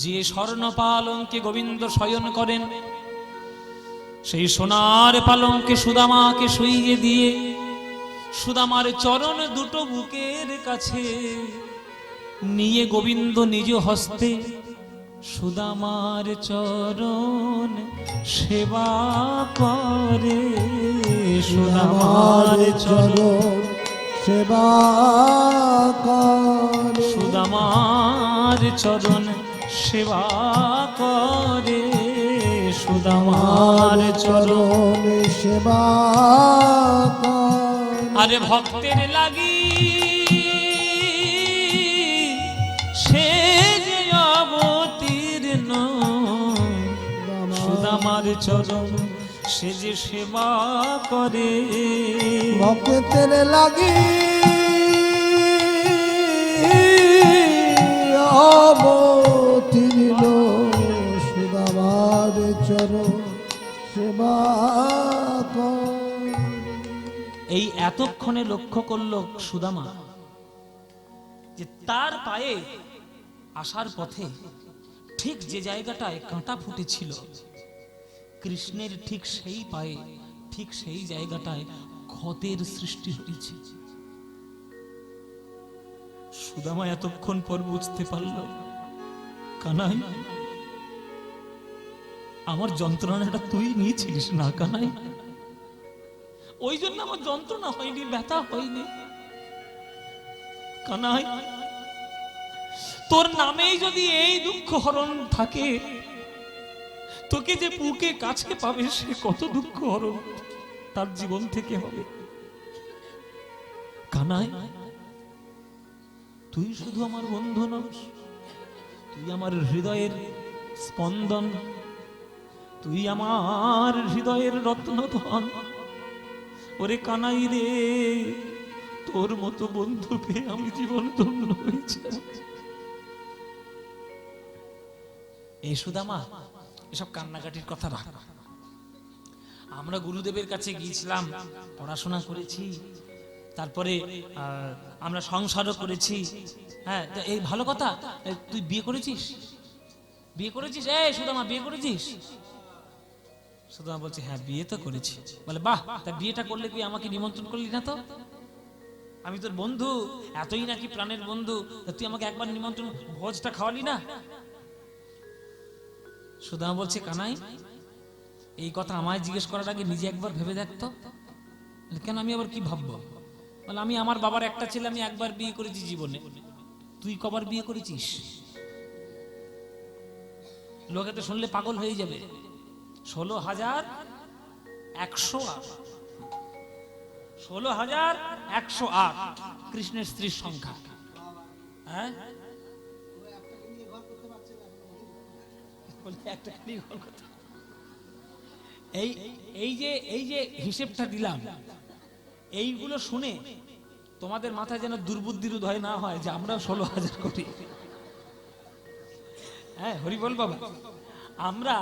যে স্বর্ণ পালঙ্কে গোবিন্দ শয়ন করেন, সেই সোনার পালঙ্কে সুদামাকে শুইয়ে দিয়ে সুদামার চরণ দুটো বুকের কাছে নিয়ে গোবিন্দ নিজ হস্তে সুদামার চরণ সেবা করে। সুদামার চরণ সেবা করে, সুদামার চরণ সেবা করে। সুদামার চরণ চরণ সেবা কর। আরে ভক্তের লাগি সে যে অবতীর্ণ সুদামার চরণ সে যে সেবা করে ভক্তের লাগি অবতীর্ণ সুদামার চরণ সেবা কর। এই এতক্ষণে লক্ষ্য করল সুদামা যে তার পায়ে আসার পথে ঠিক যে জায়গাটায় কাঁটা ফুটেছিল কৃষ্ণের ঠিক সেই পায়ে ঠিক সেই জায়গাটায় ক্ষতের সৃষ্টি হয়েছে। সুদামা এতক্ষণ পর বুঝতে পারল কানাই আমার যন্ত্রণাটা তুই নিয়েছিলিস না কানাই, ওই জন্য আমার যন্ত্রণা হয়নি, ব্যথা হয়নি। কানাই তোর নামেই যদি এই দুঃখ হরণ থাকে, তোকে যে বুকে কাছে পাবে সে কত দুঃখ হরণ তার জীবন থেকে হবে। কানাই তুই শুধু আমার বন্ধু নস, তুই আমার হৃদয়ের স্পন্দন, তুই আমার হৃদয়ের রত্নধন। ওরে কানাই রে, তোর মতো বন্ধু পেয়ে আমি জীবন ধন্য হয়েছে। এই সুদামা এসব কান্নাকাটির কথা রাখ। আমরা গুরুদেবের কাছে গিয়েছিলাম, পড়াশোনা করেছি, তারপরে আমরা সংসারও করেছি। হ্যাঁ, এই ভালো কথা। তুই বিয়ে করেছিস? বিয়ে করেছিস? এই সুদামা বিয়ে করেছিস? সুদামা বলছে হ্যাঁ বিয়ে তো করেছি। বলে বাহ, তা বিয়েটা করলে তুই আমাকে নিমন্ত্রণ করলি না তো? আমি তোর বন্ধু, এতই নাকি প্রাণের বন্ধু, তুই আমাকে একবার নিমন্ত্রণ ভোজটা খাওয়ালি না? সুদামা বলছে কানাই এই কথা আমায় জিজ্ঞেস করার আগে নিজে একবার ভেবে দেখতো। কেন আমি আবার কি ভাববো? বলে আমি আমার বাবার একটা ছেলে, আমি একবার বিয়ে করেছি জীবনে, তুই কবার বিয়ে করেছিস? লোকে তো শুনলে পাগল হয়ে যাবে। 16,108 16,108 কৃষ্ণের স্ত্রীর সংখ্যা। হ্যাঁ, এই যে হিসেবটা দিলাম, এইগুলো শুনে তোমাদের মাথায় যেন দুর্বুদ্ধির উদয় না হয় যে আমরা 16,000 করি। হ্যাঁ, হরি বল বাবা। আমরা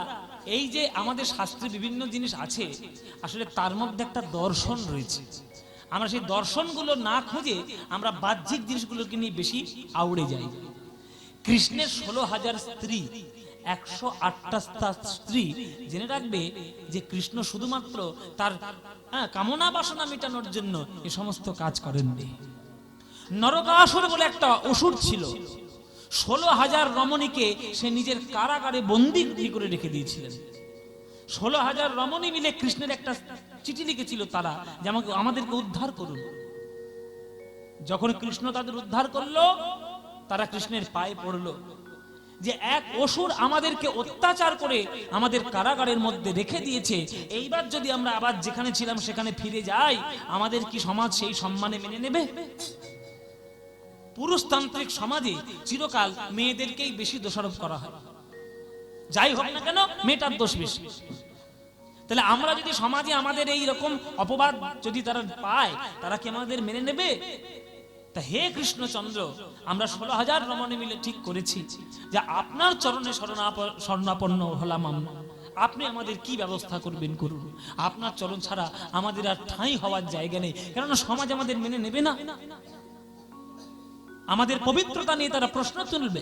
এই যে আমাদের শাস্ত্রে বিভিন্ন জিনিস আছে, আসলে তার মধ্যে একটা দর্শন রয়েছে। আমরা সেই দর্শনগুলো না খুঁজে আমরা বাহ্যিক জিনিসগুলোকে নিয়ে বেশি আউড়ে যাই। কৃষ্ণের 16,000 স্ত্রী, 108টা স্ত্রী। জেনে রাখবে যে কৃষ্ণ শুধুমাত্র তার কামনা বাসনা মেটানোর জন্য এ সমস্ত কাজ করেননি। নরকাসুর বলে একটা অসুর ছিল, 16,000 রমণীকে সে নিজের কারাগারে বন্দী করে রেখে দিয়েছিলেন। 16,000 রমণী মিলে কৃষ্ণের একটা চিঠি লিখেছিল তারা যে আমাদেরকে উদ্ধার করুন। যখন কৃষ্ণ তাদের উদ্ধার করলো, তারা কৃষ্ণের পায়ে পড়লো যে এক অসুর আমাদেরকে অত্যাচার করে আমাদের কারাগারের মধ্যে রেখে দিয়েছে, এইবার যদি আমরা আবার যেখানে ছিলাম সেখানে ফিরে যাই, আমাদের কি সমাজ সেই সম্মানে মেনে নেবে? পুরুষতান্ত্রিক সমাজে চিরকাল মেয়েদেরকেই বেশি দোষারোপ করা হয়, যাই হোক না কেন মেয়েটার দোষ বেশি। তাহলে আমরা যদি সমাজে আমাদের এই রকম অপবাদ যদি তারা পায়, তারা কি আমাদের মেনে নেবে? তা হে কৃষ্ণচন্দ্র, আমরা 16,000 রমণী মিলে ঠিক করেছি যে আপনার চরণে শরণাপন্ন হলাম আমরা। আপনি আমাদের কি ব্যবস্থা করবেন করুন, আপনার চরণ ছাড়া আমাদের আর ঠাঁই হওয়ার জায়গা নেই, কেননা সমাজ আমাদের মেনে নেবে না, আমাদের পবিত্রতা নিয়ে তারা প্রশ্ন তুলবে।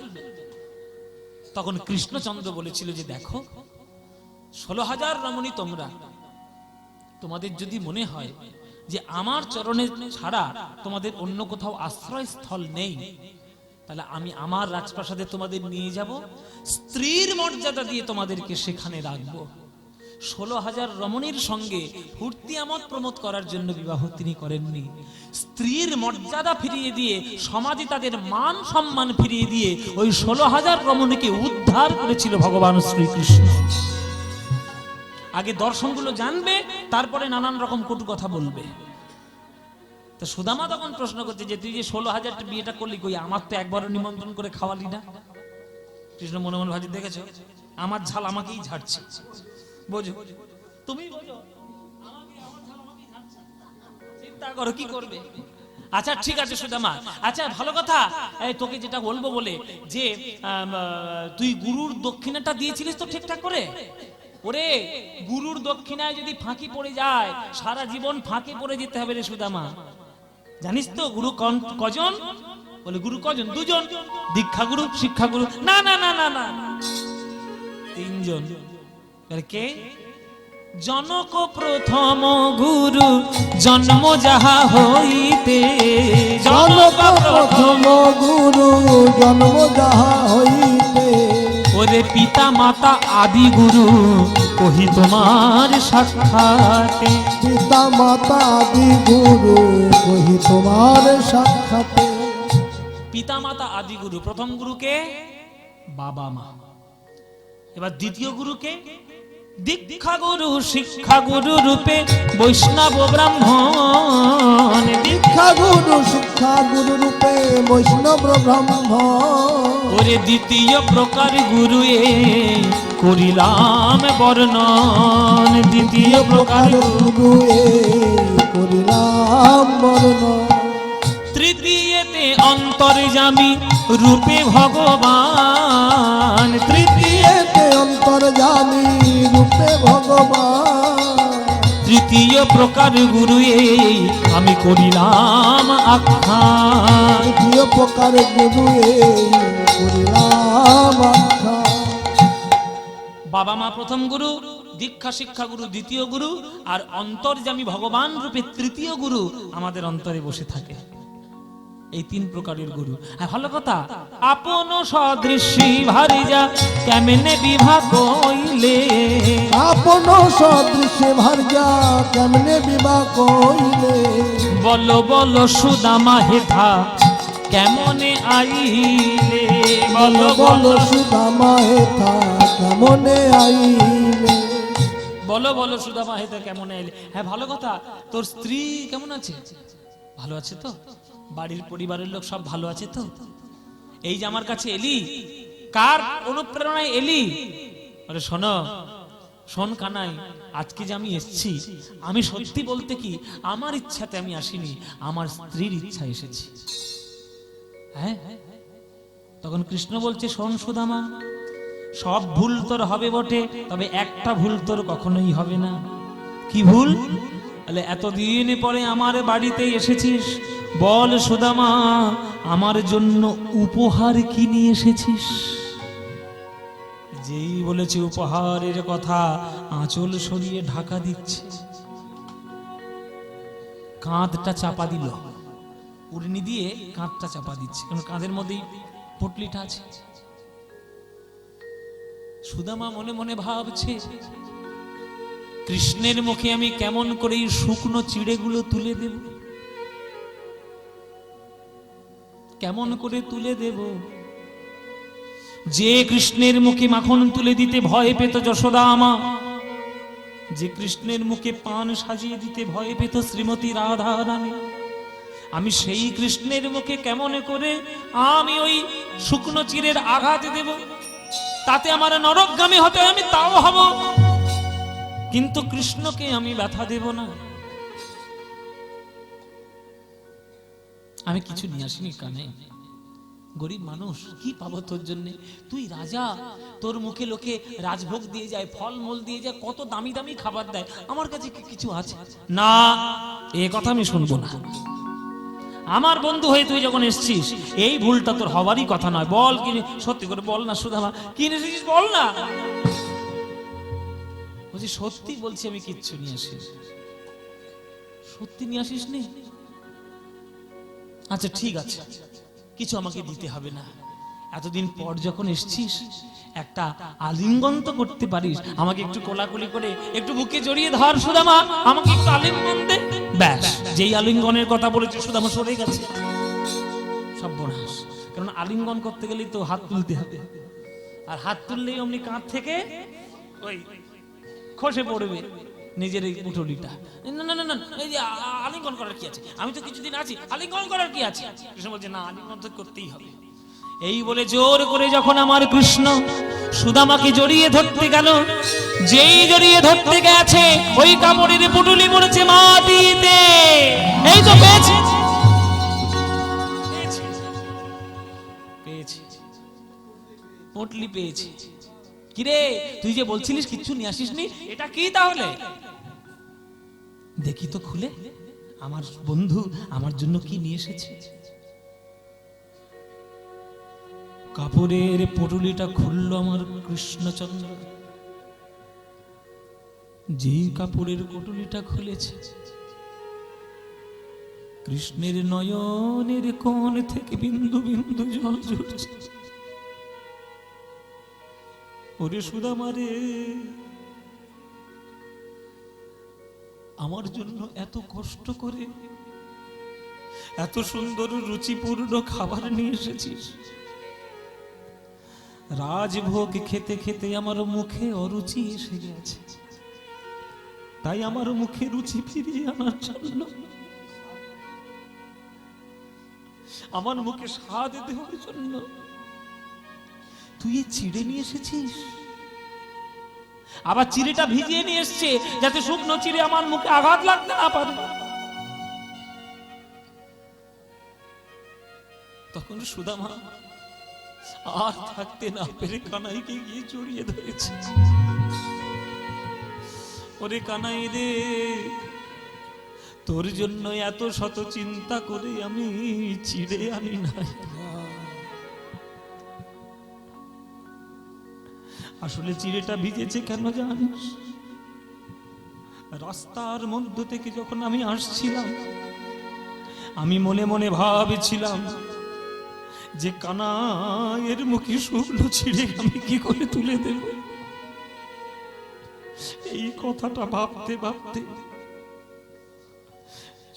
তখন কৃষ্ণচন্দ্র বলেছিল যে দেখো 16,000 রমণী তোমরা, তোমাদের যদি মনে হয় যে আমার চরণে ছাড়া তোমাদের অন্য কোথাও আশ্রয়স্থল নেই, তাহলে আমি আমার রাজপ্রাসাদে তোমাদের নিয়ে যাব, স্ত্রীর মর্যাদা দিয়ে তোমাদেরকে সেখানে রাখবো। 16,000 রমণীর সঙ্গে ফুর্তি আমোদ প্রমোদ করার জন্য বিবাহ তিনি করেননি, স্ত্রীর মর্যাদা ফিরিয়ে দিয়ে, সমাজে তাদের মান সম্মান ফিরিয়ে দিয়ে ওই 16,000 রমণীকে উদ্ধার করেছিল ভগবান শ্রীকৃষ্ণ। আগে দর্শনগুলো জানবে, তারপরে নানান রকম কটু কথা বলবে। তো সুদামা তখন প্রশ্ন করছে যে তুই যে 16,000টা বিয়েটা করলি, কই আমার তো একবারও নিমন্ত্রণ করে খাওয়ালি না। কৃষ্ণ মনে মনে ভাবছে, দেখেছো আমার ঝাল আমাকেই ঝাড়ছে, বোঝো তুমি বোঝো, আমার ঝাল আমাকেই ঝাড়ছে। চিন্তা করো কি করবে। আচ্ছা ঠিক আছে সুদামা, আচ্ছা ভালো কথা, এই তোকে যেটা বলবো বলে যে তুই গুরুর দক্ষিণাটা দিয়েছিলিস তো ঠিকঠাক করে? ওরে গুরুর দক্ষিণায় যদি ফাঁকি পড়ে যায়, সারা জীবন ফাঁকে পড়ে যেতে হবে রে সুদামা। জানিস তো গুরু কজন? বলে গুরু কজন? দুজন, দীক্ষা গুরু, শিক্ষা গুরু। না না না না না, তিনজন। কে? জনক প্রথম গুরু, জন্ম যাহা হইতে। জনক প্রথম গুরু, জন্ম যাহা হইতে। ওরে পিতা মাতা আদি গুরু, কহি তোমার সাক্ষাতে। পিতা মাতা আদি গুরু, কহি তোমার সাক্ষাতে। পিতা মাতা আদি গুরু, প্রথম গুরুকে বাবা মা। এবার দ্বিতীয় গুরুকে দীক্ষা গুরু, শিক্ষা গুরু রূপে বৈষ্ণব ব্রাহ্মণ। দীক্ষা গুরু, শিক্ষা গুরু রূপে বৈষ্ণব ব্রাহ্মণ। ওরে দ্বিতীয় প্রকার গুরু এ করিলাম বর্ণন। দ্বিতীয় প্রকার গুরু এ করিলাম বর্ণন। তৃতীয়তে অন্তর্যামী রূপে ভগবান। তৃতীয়তে অন্তর্যামী রূপে ভগবান। তৃতীয় প্রকার গুরু এই আমি করিলাম আখ্যান। তৃতীয় প্রকার গুরু এই করিলাম আখ্যান। বাবা মা প্রথম গুরু, দীক্ষা শিক্ষা গুরু দ্বিতীয় গুরু, আর অন্তর্যামী ভগবান রূপে তৃতীয় গুরু আমাদের অন্তরে বসে থাকে। এই তিন প্রকারের গুরু। আর ভালো কথা, আপন সদৃশী ভারি যা কেমনে বিভা কইলে। আপন সদৃশে ভার্যা কেমনে বিবাহ কইলে। বল বল সুদামা হেথা কেমনে আইলে। বল বল সুদামা হেথা কেমনে আইলে। বলো বলো সুদামা হেথা কেমন আইলে। হ্যাঁ ভালো কথা, তোর স্ত্রী কেমন আছে? ভালো আছে তো? বাড়ির পরিবারের লোক সব ভালো আছে তো? এই যে আমার কাছে এলি, কার অনুপ্রেরণায় এলি? আরে শোনো, শোন কানাই, আজকে যে আমি এসেছি, আমি সত্যি বলতে কি আমার ইচ্ছাতে আমি আসিনি, আমার স্ত্রীর ইচ্ছা এসেছি। হ্যাঁ, তখন কৃষ্ণ বলছে, শোন সুদামা, সব ভুল তোর হবে বটে, তবে একটা ভুল তোর কখনোই হবে না। কি ভুল? বলে এতদিন পরে আমার বাড়িতে এসেছিস, বল সুদামা আমার জন্য উপহার কি নিয়ে এসেছিস? যেই বলেছে উপহারের কথা, আঁচল সরিয়ে ঢাকা দিচ্ছে, কাঁধটা চাপা দিল, উড়নি দিয়ে কাঁধটা চাপা দিচ্ছে, কারণ কাঁধের মধ্যেই পটলিটা আছে। সুদামা মনে মনে ভাবছে, কৃষ্ণের মুখে আমি কেমন করে এই শুকনো চিড়েগুলো তুলে দেব, কেমন করে তুলে দেব? যে কৃষ্ণের মুখে মাখন তুলে দিতে ভয় পেত যশোদা মা, যে কৃষ্ণের মুখে পান সাজিয়ে দিতে ভয় পেত শ্রীমতী রাধা রানী, আমি সেই কৃষ্ণের মুখে কেমন করে আমি ওই শুকনো চিড়ের আঘাত দেব? তাতে আমার নরকগামী হতে আমি তাও হব, কিন্তু কৃষ্ণকে আমি ব্যথা দেব না। আমি কিছু নিয়ে আসিনি কানে, গরিব মানুষ, কি পাবো তোর জন্য? তুই রাজা, তোর মুখে লোকে রাজভোগ দিয়ে যায়, ফলমূল দিয়ে যায়, কত দামি দামি খাবার দেয়, আমার কাছে কি কিছু আছে? না, এ কথা আমি শুনবো না। আমার বন্ধু হয়ে তুই যখন এসছিস, এই ভুলটা তোর হবারই কথা নয়। বল কি সত্যি করে বল না সুদামা, কি এসেছিস বল না। বলছি সত্যি বলছি, আমি কিচ্ছু নিয়ে আসিস। সত্যি নিয়ে আসিস নি? আচ্ছা ঠিক আছে, কিছু আমাকে দিতে হবে না। এতদিন পর যখন এসছিস, একটা আলিঙ্গন তো করতে পারিস, আমাকে একটু কোলাকুলি করে একটু বুকে জড়িয়ে ধর সুদামা, আমাকে একটু আলিঙ্গন দে। ব্যাস, যেই আলিঙ্গনের কথা বলেছে সুদামা সরে গেছে। সর্বনাশ, কারণ আলিঙ্গন করতে গেলেই তো হাত তুলতে হবে, আর হাত তুললেই অমনি কাঁধ থেকে ওই খসে পড়বে নিজের এই পুটুলিটা। না না না না, এই যে আলিঙ্গন করার কি আছে, আমি তো কিছুদিন আছি, আলিঙ্গন করার কি আছে? কৃষ্ণ বলছে না, আলিঙ্গন তো করতেই হবে। এই বলে জোর করে যখন আমার কৃষ্ণ সুদামাকে জড়িয়ে ধরতে গেল, যেই জড়িয়ে ধরতে গেছে ওই কাপড়ের পুটুলি পড়েছে মাটিতে। এই তো পেয়েছে, পেয়েছে, পুটলি পেয়েছে। কিরে তুই যে বলছিলিস কিচ্ছু নিয়ে আসিসনি, এটা কি তাহলে? দেখি তো খুলে, আমার বন্ধু আমার জন্য কি নিয়ে এসেছে। কাপড়ের পুটুলিটা খুলল আমার কৃষ্ণচন্দ্র। যে কাপড়ের পুটুলিটা খুলেছে, কৃষ্ণের নয়নের কোণ থেকে বিন্দু বিন্দু জল ঝরছে। ওরে সুদামা রে, আমার জন্য এত কষ্ট করে এত সুন্দর রুচিপূর্ণ খাবার নিয়ে এসেছিস, রাজভোগ খেতে খেতে আমার মুখে অরুচি এসে গেছে, তাই আমার মুখে রুচি ফিরিয়ে আনার জন্য, আমার মুখে স্বাদ দেওয়ার জন্য তুই চিড়ে নিয়ে এসেছিস। আবার চিড়েটা ভিজিয়ে নিয়ে এসছে যাতে শুকনো চিড়ে আমার মুখে আঘাত লাগতে না পারে। তখন সুদামা আর থাকতে না পেরে কানাইকে গিয়ে জড়িয়ে ধরেছে। ওরে কানাই রে, তোর জন্য এত শত চিন্তা করে আমি চিড়ে আনি নাই। আসলে চিড়েটা ভিজেছে কেন জানিস? রাস্তার মধ্য থেকে যখন আমি আসছিলাম, আমি মনে মনে ভাবছিলাম যে কানাইয়ের মুখে শুকনো চিড়ে আমি কি করে তুলে দেব। এই কথাটা ভাবতে ভাবতে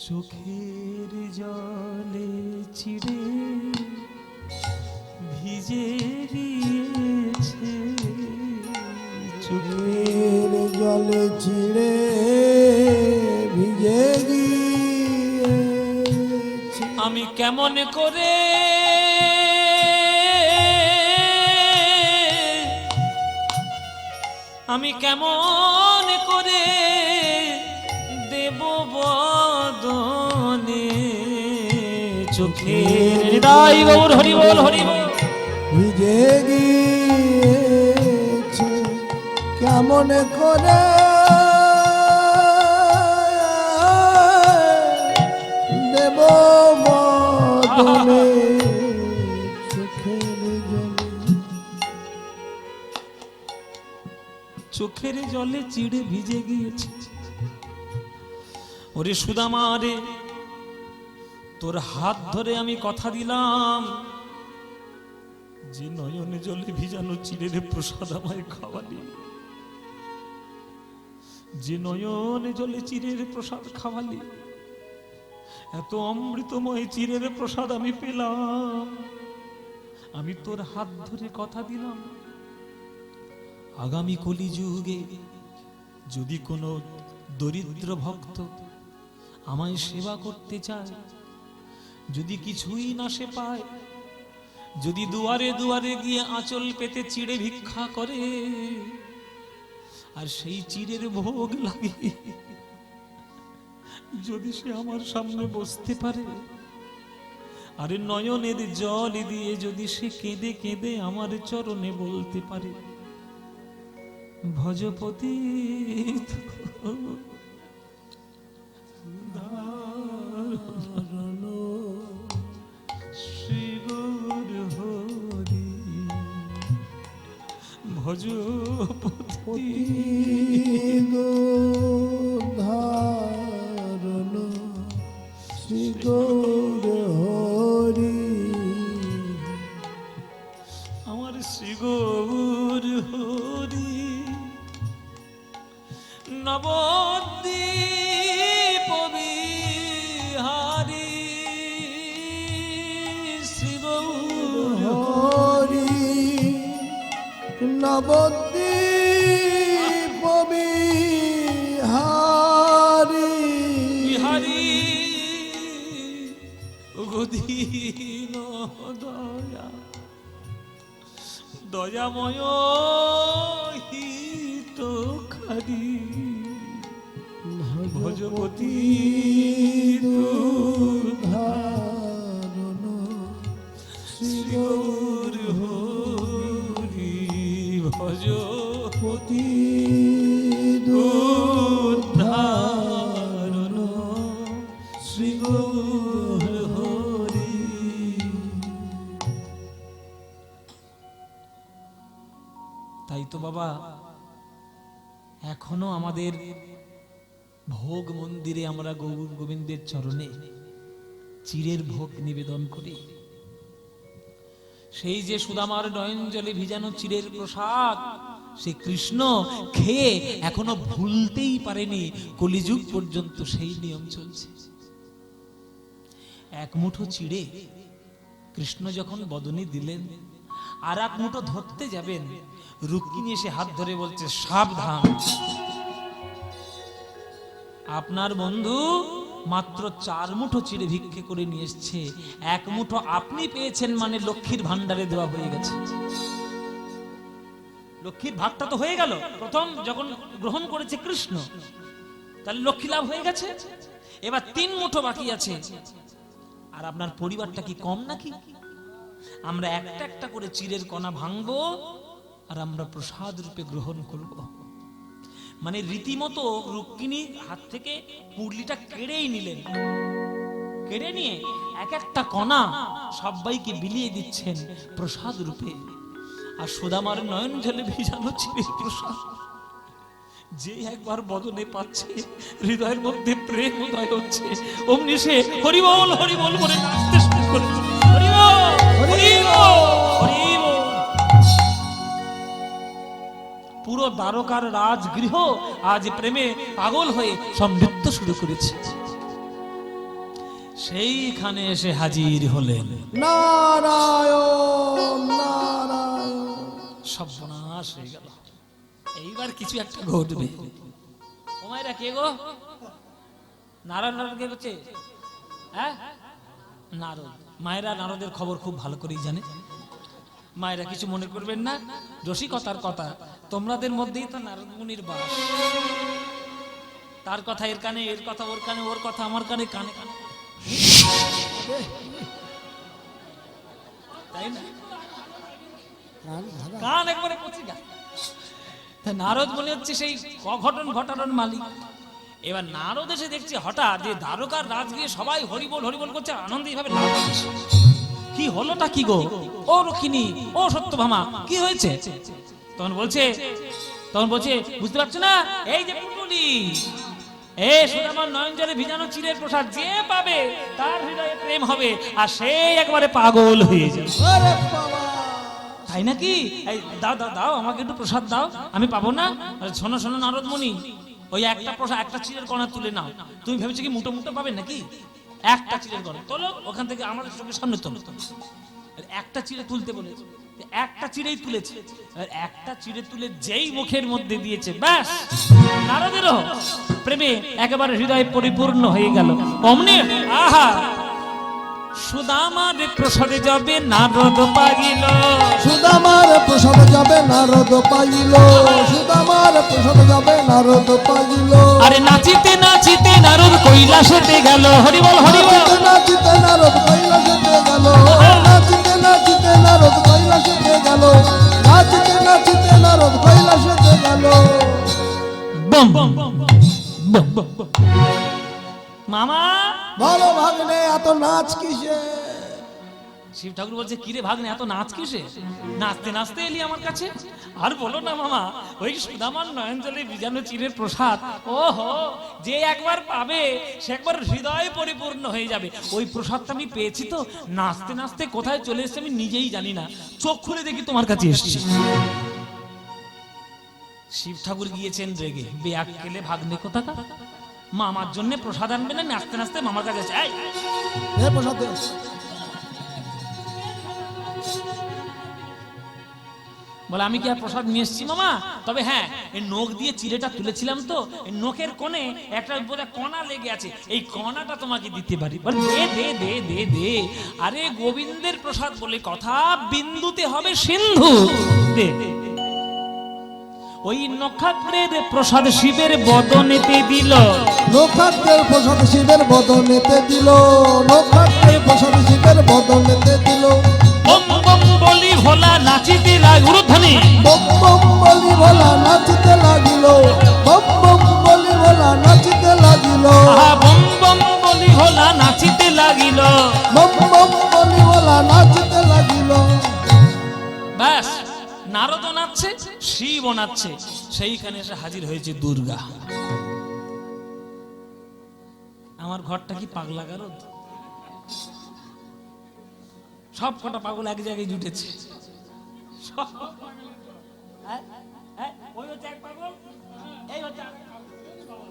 চোখের জলে চিড়ে ভিজে গিয়েছে, চোখের জলে চিড়ে ভিজে গিয়েছে। আমি কেমন করে দেব বদনে চোখের হৃদয় গৌর হরি বল হরি বল। ভিজে গিয়েছে কেমন করে দেব বদনে চোখের জলে চিড়ে ভিজে গিয়েছে। ওরে সুদামা রে, তোর হাত ধরে আমি কথা দিলাম যে নয়নে জলে ভিজানো চিড়ের প্রসাদ আমায় খাওয়ালি, যে নয়নে জলে চিড়ের প্রসাদ খাওয়ালি, এত অমৃতময় চিড়ের প্রসাদ আমি পেলাম। আমি তোর হাত ধরে কথা দিলাম, আগামী কলিযুগে যদি কোনো দরিদ্র ভক্ত আমায় সেবা করতে চায়, যদি কিছুই না সে পায়, যদি দুয়ারে দুয়ারে গিয়ে আঁচল পেতে চিড়ে ভিক্ষা করে আর সেই চিড়ের ভোগ লাগে, যদি সে আমার সামনে বসতে পারে, আরে নয়নের জল দিয়ে যদি সে কেঁদে কেঁদে আমার চরণে বলতে পারে, ভজপতি শ্রী গৌর হরি, ভজপতি ধারণ শ্রী গৌর হরি, আমার শ্রী গৌর হরি। নবদ্বীপ বিহারী শ্রী গৌর হরি, নবদ্বীপ ওগো দীন দয়া দয়াময় হিতকারী ভজপতি ধারণ শ্রী গৌর হরি ভজপতি ধারণ শ্রী গৌর হরি। তাই তো বাবা এখনো আমাদের ভোগ মন্দিরে আমরা গৌর গোবিন্দের চরণে চিরের ভোগ নিবেদন করি। সেই যে সুদামার নয়ন জলে ভিজানো চিরের প্রসাদ সে কৃষ্ণ খেয়ে এখনো ভুলতেই পারেনি, কলিযুগ পর্যন্ত সেই নিয়ম চলছে। এক মুঠো চিড়ে কৃষ্ণ যখন বদনে দিলেন, আর এক মুঠো ধরতে যাবেন, রুক্মিণী এসে হাত ধরে বলছে সাবধান, আপনার বন্ধু মাত্র 4 মুঠো চিড়ে ভিক্ষে করে নিয়ে এসছে, 1 মুঠো আপনি পেয়েছেন মানে লক্ষ্মীর ভান্ডারে দেওয়া হয়ে গেছে। লক্ষ্মীর ভাগটা তো হয়ে গেল, প্রথম যখন গ্রহণ করেছে কৃষ্ণ, তাহলে লক্ষ্মী লাভ হয়ে গেছে। এবার 3 মুঠো বাকি আছে। আর আপনার পরিবারটা কি কম নাকি? আমরা একটা একটা করে চিড়ের কণা ভাঙবো আর আমরা প্রসাদ রূপে গ্রহণ করব। মানে রীতিমতো রুক্মিণীর হাত থেকে পুরলিটা কেড়েই নিলেন, কেড়ে নিয়ে এক একটা কণা সবাইকে বিলিয়ে দিচ্ছেন প্রসাদ রূপে। আর সুদামার নয়ন জলে ভিজানো চিড়ের প্রসাদ যে একবার বদনে পাচ্ছে, হৃদয়ের মধ্যে প্রেম উদয় হচ্ছে, অমনি সে হরিবল হরিবল করে নাচতে শুরু করেছে। হরিবল হরিবল হরিবল। পুরো দ্বারকার রাজগৃহ আজ প্রেমে পাগল হয়ে সব নৃত্য শুরু করেছে। সেইখানে এসে হাজির হলেন নারায়ণ নারায়ণ। সর্বনাশ হয়ে গেল। এইবার কিছু একটা ঘটবে। ও মায়েরা কে গো? নারায়ণ নারায়ণ কে করছে? হ্যাঁ, নারদ। মায়েরা নারদের খবর খুব ভালো করেই জানে। মায়েরা কিছু মনে করবেন না, রসিকতার কথা, তোমাদের মধ্যেই তো নারদ মুনির বাস। তার কথা এর কানে, এর কথা ওর কানে, ওর কথা আমার কানে, কানে কানে, তাই না? কান একবারে পচে গেল। নারদ মনে হচ্ছে সেই অঘটন ঘটানোর মালিক। এবার নারদ এসে দেখছে হঠাৎ যে দ্বারকার রাজগৃহে সবাই হরিবল হরিবল করছে, আনন্দে ভাবে লাভ হচ্ছে। কি হলোটা কি গো? ও রক্ষিণী, ও সত্যভামা, কি হয়েছে? তখন বলছে বুঝতে পারছো না, এই যে পুটুলি, এ সুদামার নয়ন জলে ভিজানো চিড়ের প্রসাদ যে পাবে তার হৃদয়ে প্রেম হবে, আর সে একবারে পাগল হয়ে যাবে। আরে বাবা, তাই নাকি? এই দাও দাও দাও, আমাকে একটু প্রসাদ দাও, আমি পাবো না? শোনো শোনো নারদ মুনি, ওই একটা প্রসাদ, একটা চিড়ের কণা তুলে নাও। তুমি ভেবেছো কি মুঠো মুঠো পাবে নাকি? একটা চিড়ের কণা তোলো, ওখান থেকে আমাদের চোখের সামনে তোলো। একটা চিড়ে তুলতে বলেছে, একটা চিড়েই তুলেছে। একটা চিড়ে তুলে যেই মুখের মধ্যে দিয়েছে, ব্যাস নারদেরও প্রেমে একেবারে হৃদয় পরিপূর্ণ হয়ে গেল। অমনি আহা, সুদামার প্রসাদে যাবে নারদ পাইল, সুদামার প্রসাদ যাবে নারদ পাইল, সুদামার প্রসাদ যাবে নারদ পাইল। আরে নাচিতে নাচিতে নারদ কৈলাসেতে গেল। হরিবল হরিবল। নাচিতে নারদ কৈলাসেতে গেল, নাচিতে নাচিতে নারদ কৈলাসেতে গেল, নাচিতে নাচিতে নারদ কৈলাসেতে গেল। বম বম বম বম। মামা বলো ভাগ্নে, এত নাচ কিসে? শিব ঠাকুর বলছে, কিরে ভাগ্নে, এত নাচ কিসে? নাচতে নাচতে এলি আমার কাছে? আর বলো না মামা, ওই সুদামার নয়ন জলে ভিজানো চিড়ের প্রসাদ, ওহো, যে একবার পাবে সে একবার হৃদয় পরিপূর্ণ হয়ে যাবে। ওই প্রসাদটা আমি পেয়েছি তো, নাচতে নাচতে কোথায় চলে এসেছে আমি নিজেই জানি না, চোখ খুলে দেখি তোমার কাছে এসেছি। শিব ঠাকুর গিয়েছেন রেগে, বেয়াক্কেলে ভাগ্নে কোথাকার, মামার জন্য প্রসাদ আনবে না, নাচতে নাচতে মামার কাছে এসে, এই প্রসাদ দে। বলে আমি কি আর প্রসাদ নিয়ে এসেছি মামা? তবে হ্যাঁ, এই নখ দিয়ে চিড়েটা তুলেছিলাম তো, এই নখের কোণে একটা বোধহয় কণা লেগে আছে, এই কণাটা তোমাকে দিতে পারি। বলে দে দে দে দে দে। আরে গোবিন্দের প্রসাদ বলে কথা, বিন্দুতে হবে সিন্ধু। দে। ওই নক্ষত্রের প্রসাদ শিবের বদনেতে দিল, নক্ষত্রের প্রসাদ শিবের বদনেতে দিল, নক্ষত্রের প্রসাদ শিবের বদনেতে দিল। বম বম বলি ভোলা নাচিতে লাগ, উরুধ্বনি বম বম বলি ভোলা নাচিতে লাগিল, বম বম বলি ভোলা নাচিতে লাগিল, আহা বম বম বলি ভোলা নাচিতে লাগিল। বম বম বলি ভোলা নাচিতে লাগিল। ব্যাস, নারদ নাচছে, শিব নাচছে, সেইখানে এসে হাজির হয়েছে দুর্গা। আমার ঘরটা কি পাগলা গারদ? সব কটা পাগল এক জায়গায় জুটেছে। ওই হচ্ছে এক পাগল, এই হচ্ছে আর এক পাগল।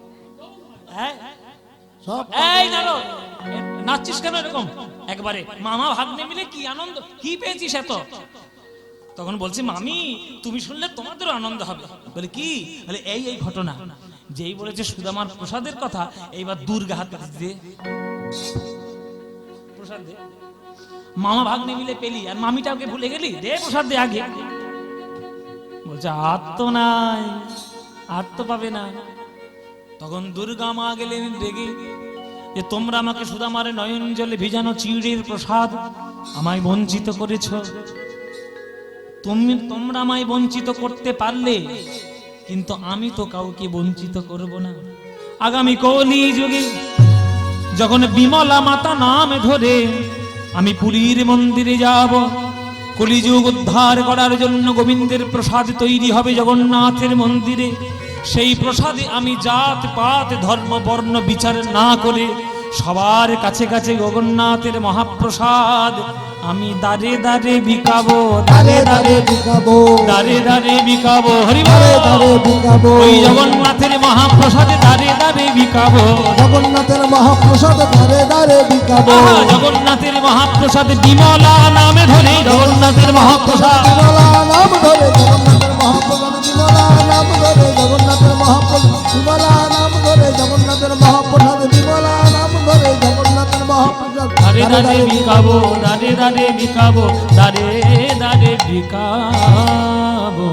সব এই নারদ, নাচছিস কেন এরকম? একবারে মামা ভাগ্নে মিলে কি আনন্দ, কি পেয়েছিস এত? তখন বলছে মামি, তুমি শুনলে তোমাদেরও আনন্দ হবে। বলে কি? বলে এই এই ঘটনা। যেই বলেছে সুদামার প্রসাদের কথা, এইবার দুর্গা হাতে দে প্রসাদ দে। মামা ভাগ্নে মিলে পেলি আর মামিটাকে ভুলে গেলি, দে প্রসাদ দে আগে। বলছে আর তো নাই, আর তো পাবে না। তখন দুর্গা মা গেলেন রেগে, যে তোমরা আমাকে সুদামার নয়ন জলে ভিজানো চিড়ের প্রসাদ আমায় বঞ্চিত করেছ। তোমরা আমায় বঞ্চিত করতে পারলে, কিন্তু আমি তো কাউকে বঞ্চিত করব না। আগামী কলি যুগে যখন বিমলা মাতা নাম ধরে আমি পুরীর মন্দিরে যাব, কলিযুগ উদ্ধার করার জন্য গোবিন্দের প্রসাদ তৈরি হবে জগন্নাথের মন্দিরে। সেই প্রসাদে আমি জাত পাত ধর্ম বর্ণ বিচার না করে সবার কাছে কাছে জগন্নাথের মহাপ্রসাদ আমি দাঁড়ে দাঁড়ে বিকাবো, দাঁড়ে দাঁড়ে বিকাবো, দাঁড়ে দাঁড়ে বিকাবো। হরি দাঁড়ে দাঁড়ে বিকাবো, ওই জগন্নাথের মহাপ্রসাদে দাঁড়ে দাঁড়ে বিকাবো, জগন্নাথের মহাপ্রসাদ দাঁড়ে দাঁড়ে বিকাবো, জগন্নাথের মহাপ্রসাদ বিমলা নামে ধরে, জগন্নাথের মহাপ্রসাদ বিমলা নাম ধরে, জগন্নাথের মহাপ্রসাদ বিমলা নাম ধরে, জগন্নাথের মহাপ্রসাদ বিমলা নাম ধরে, জগন্নাথের মহাপ্রসাদ বিমলা নাম ধরে, জগন্নাথের মহাপ্রসাদ দাঁড়ে দাঁড়ে বিকাবো, দাঁড়ে দাঁড়ে বিকাবো, দাঁড়ে দাঁড়ে বিকাবো,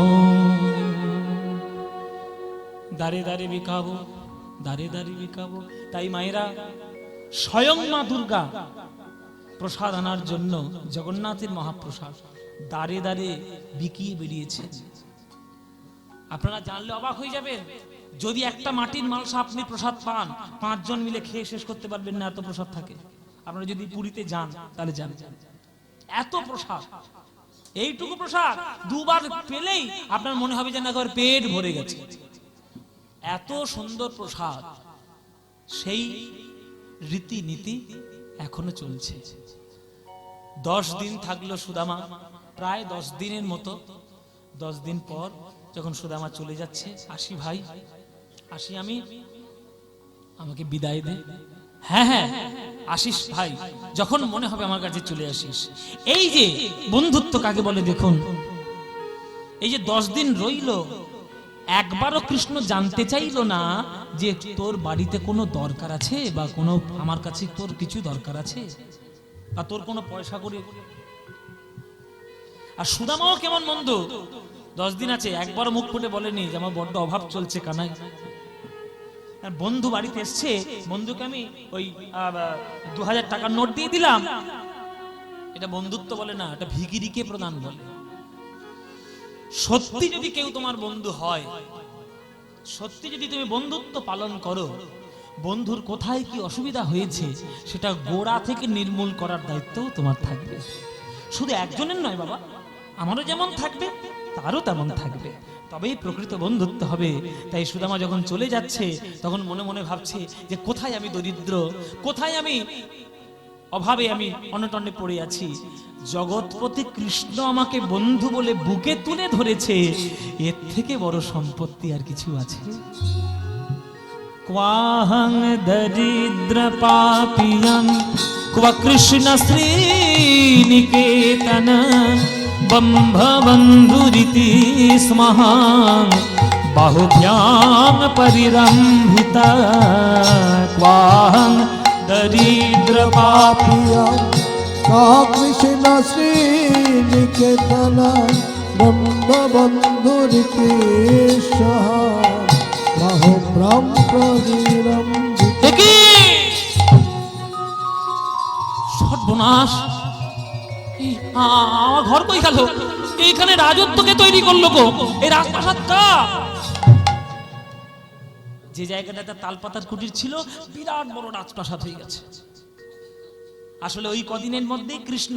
দাঁড়ে দাঁড়ে বিকাবো, দাঁড়ে দাঁড়ে বিকাবো। তাই মায়েরা, স্বয়ং মা দুর্গা প্রসাদ আনার জন্য জগন্নাথের মহাপ্রসাদ দাঁড়ে দাঁড়ে বিকিয়ে বেরিয়েছেন। আপনারা জানলে অবাক হয়ে যাবেন, যদি একটা মাটির মালসা আপনি প্রসাদ পান, 5 জন মিলে খেয়ে শেষ করতে পারবেন না, এত প্রসাদ থাকে। আপনারা যদি পুরীতে যান তাহলে জানবেন এত প্রসাদ। এইটুকু প্রসাদ দুবার পেলেই আপনার মনে হবে যেন একবার পেট ভরে গেছে, এত সুন্দর প্রসাদ। সেই রীতিনীতি এখনো চলছে। 10 দিন থাকলো সুদামা, প্রায় 10 দিনের মতো। 10 দিন পর যখন সুদামা চলে যাচ্ছে, আসি ভাই, আসি আমি, আমাকে বিদায় দে। হ্যাঁ হ্যাঁ আসিস ভাই, যখন মনে হবে আমার কাছে চলে আসিস। এই যে বন্ধুত্ব কাকে বলে দেখুন। এই যে 10 দিন রইল, একবারও কৃষ্ণ জানতে চাইলো না যে তোর বাড়িতে কোনো দরকার আছে, বা কোনো আমার কাছে তোর কিছু দরকার আছে, বা তোর কোনো পয়সা করে। আর সুদামাও কেমন বন্ধু, 10 দিন আছে, একবারও মুখ ফুটে বলেনি যে আমার বড্ড অভাব চলছে কানাই। বন্ধু বাড়িতে এসছে, বন্ধুকে আমি ওই 2000 টাকার নোট দিয়ে দিলাম, এটা বন্ধুত্ব বলে না, এটা ভিখিরিকে প্রদান বলে। সত্যি যদি কেউ তোমার বন্ধু হয়, সত্যি যদি তুমি বন্ধুত্ব পালন করো, বন্ধুর কোথায় কি অসুবিধা হয়েছে সেটা গোড়া থেকে নির্মূল করার দায়িত্বও তোমার থাকবে। শুধু একজনের নয় বাবা, আমারও যেমন থাকবে তারও তেমন থাকবে, তবেই প্রকৃত বন্ধুত্ব হবে। তাই সুদামা যখন চলে যাচ্ছে, তখন মনে মনে ভাবছে যে কোথায় আমি দরিদ্র, কোথায় আমি অভাবে, আমি অনটনে পড়ে আছি। জগৎপতি কৃষ্ণ আমাকে বন্ধু বলে বুকে তুলে ধরেছে, এর থেকে বড় সম্পত্তি আর কিছু আছে? ক্বাহং দরিদ্র পাপিয়ং ক্বা কৃষ্ণ শ্রীনিকেতন बन्धुरिति स्मः बाहुभ्यां परिरम्भिता क्वाहं दरिद्रपापी का कृष्ण श्रीनिकेतन ब्रह्मबन्धुरिति सः बाहुभ्यां সর্বনাশ! আমার ঘর কই গেল? এইখানে রাজত্বকে তৈরি করলো গো, এই রাজপ্রাসাদ কার? যে জায়গাটাতে তালপাতার কুটির ছিল বিরাট বড় রাজপ্রাসাদ হয়ে গেছে। আসলে ওই কদিনের মধ্যেই কৃষ্ণ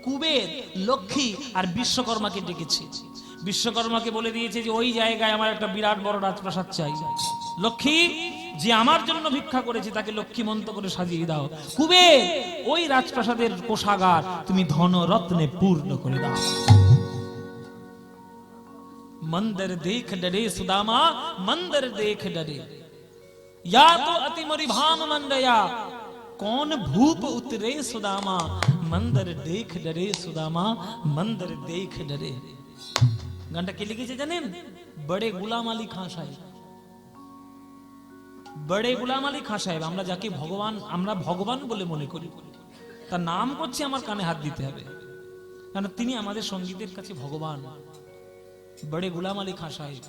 কুবের, লক্ষ্মী আর বিশ্বকর্মাকে ডেকেছে। বিশ্বকর্মাকে বলে দিয়েছে যে ওই জায়গায় আমার একটা বিরাট বড় রাজপ্রাসাদ চাই। লক্ষ্মী, যে আমার জন্য ভিক্ষা করেছে তাকে লক্ষ্মীমন্ত করে সাজিয়ে দাও। কুবের, ওই রাজপ্রাসাদের কোষাগার তুমি ধন রত্নে পূর্ণ করে দাও। मंदिर देख डरे सुदामा, मंदिर देख डरे, या तो अति मरिभाम मंडया, कौन भूप उतरे सुदामा, मंदिर देख डरे सुदामा, मंदिर देख डरे। গানটা কে লিখেছে জানেন? বড়ে গুলাম আলী খান সাহেব। বড়ে গুলাম আলী খান সাহেব, আমরা যাকে আমরা ভগবান বলে মনে করি, তার নাম করছি আমার কানে হাত দিতে হবে, কারণ তিনি আমাদের সঙ্গীতের কাছে ভগবান। বড়ে গুলাম আলী খান সাহেব,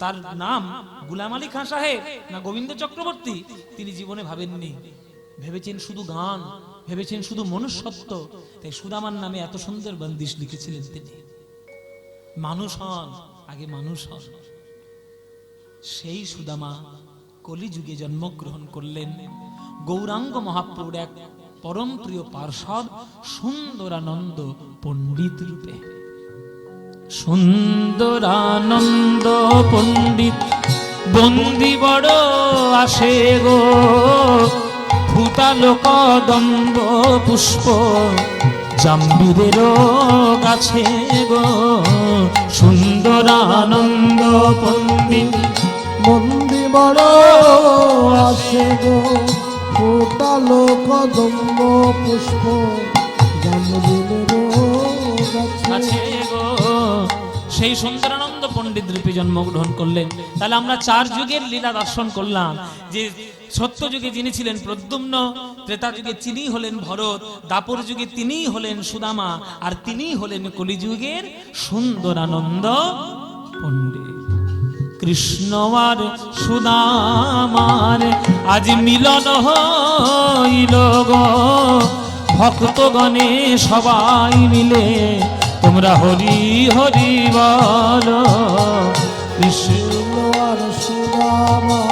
তার নাম গুলাম আলী খান সাহেব না গোবিন্দ চক্রবর্তী, তিনি জীবনে ভাবেননি। ভেবেছেন শুধু গান, ভেবেছেন শুধু মনুষ্যত্ব, তাই সুদামার নামে এত সুন্দর বন্দিশ লিখেছিলেন তিনি। মানুষ হন, আগে মানুষ হন। সেই সুদামা কলিযুগে জন্মগ্রহণ করলেন গৌরাঙ্গ মহাপ্রভুর এক পরম প্রিয় পার্ষদ সুন্দরানন্দ পণ্ডিত রূপে। সুন্দরানন্দ পণ্ডিত বন্দি বড় আসে গো, ভূতালো কদম্ব পুষ্প জাম্বিরের গাছে গো। সুন্দরানন্দ পণ্ডিত বন্দি বড় আসে গো, ফুটালো কদম্ব পুষ্প জাম্বিরের গাছে গো। সেই সুন্দরানন্দ পণ্ডিত রূপে জন্মগ্রহণ করলেন। তাহলে আমরা 4 যুগের লীলা দর্শন করলাম, যে সত্য যুগে যিনি ছিলেন প্রদ্যুম্ন, ত্রেতা যুগে তিনি হলেন ভরত, দাপর যুগে তিনিই হলেন সুদামা, আর তিনিই হলেন কলিযুগের সুন্দরানন্দ পণ্ডিত। কৃষ্ণ আর সুদামার আজ মিলন হইল গো, ভক্তগণে সবাই মিলে তোমরা হরি হরি বলো। কৃষ্ণ আর সুদামা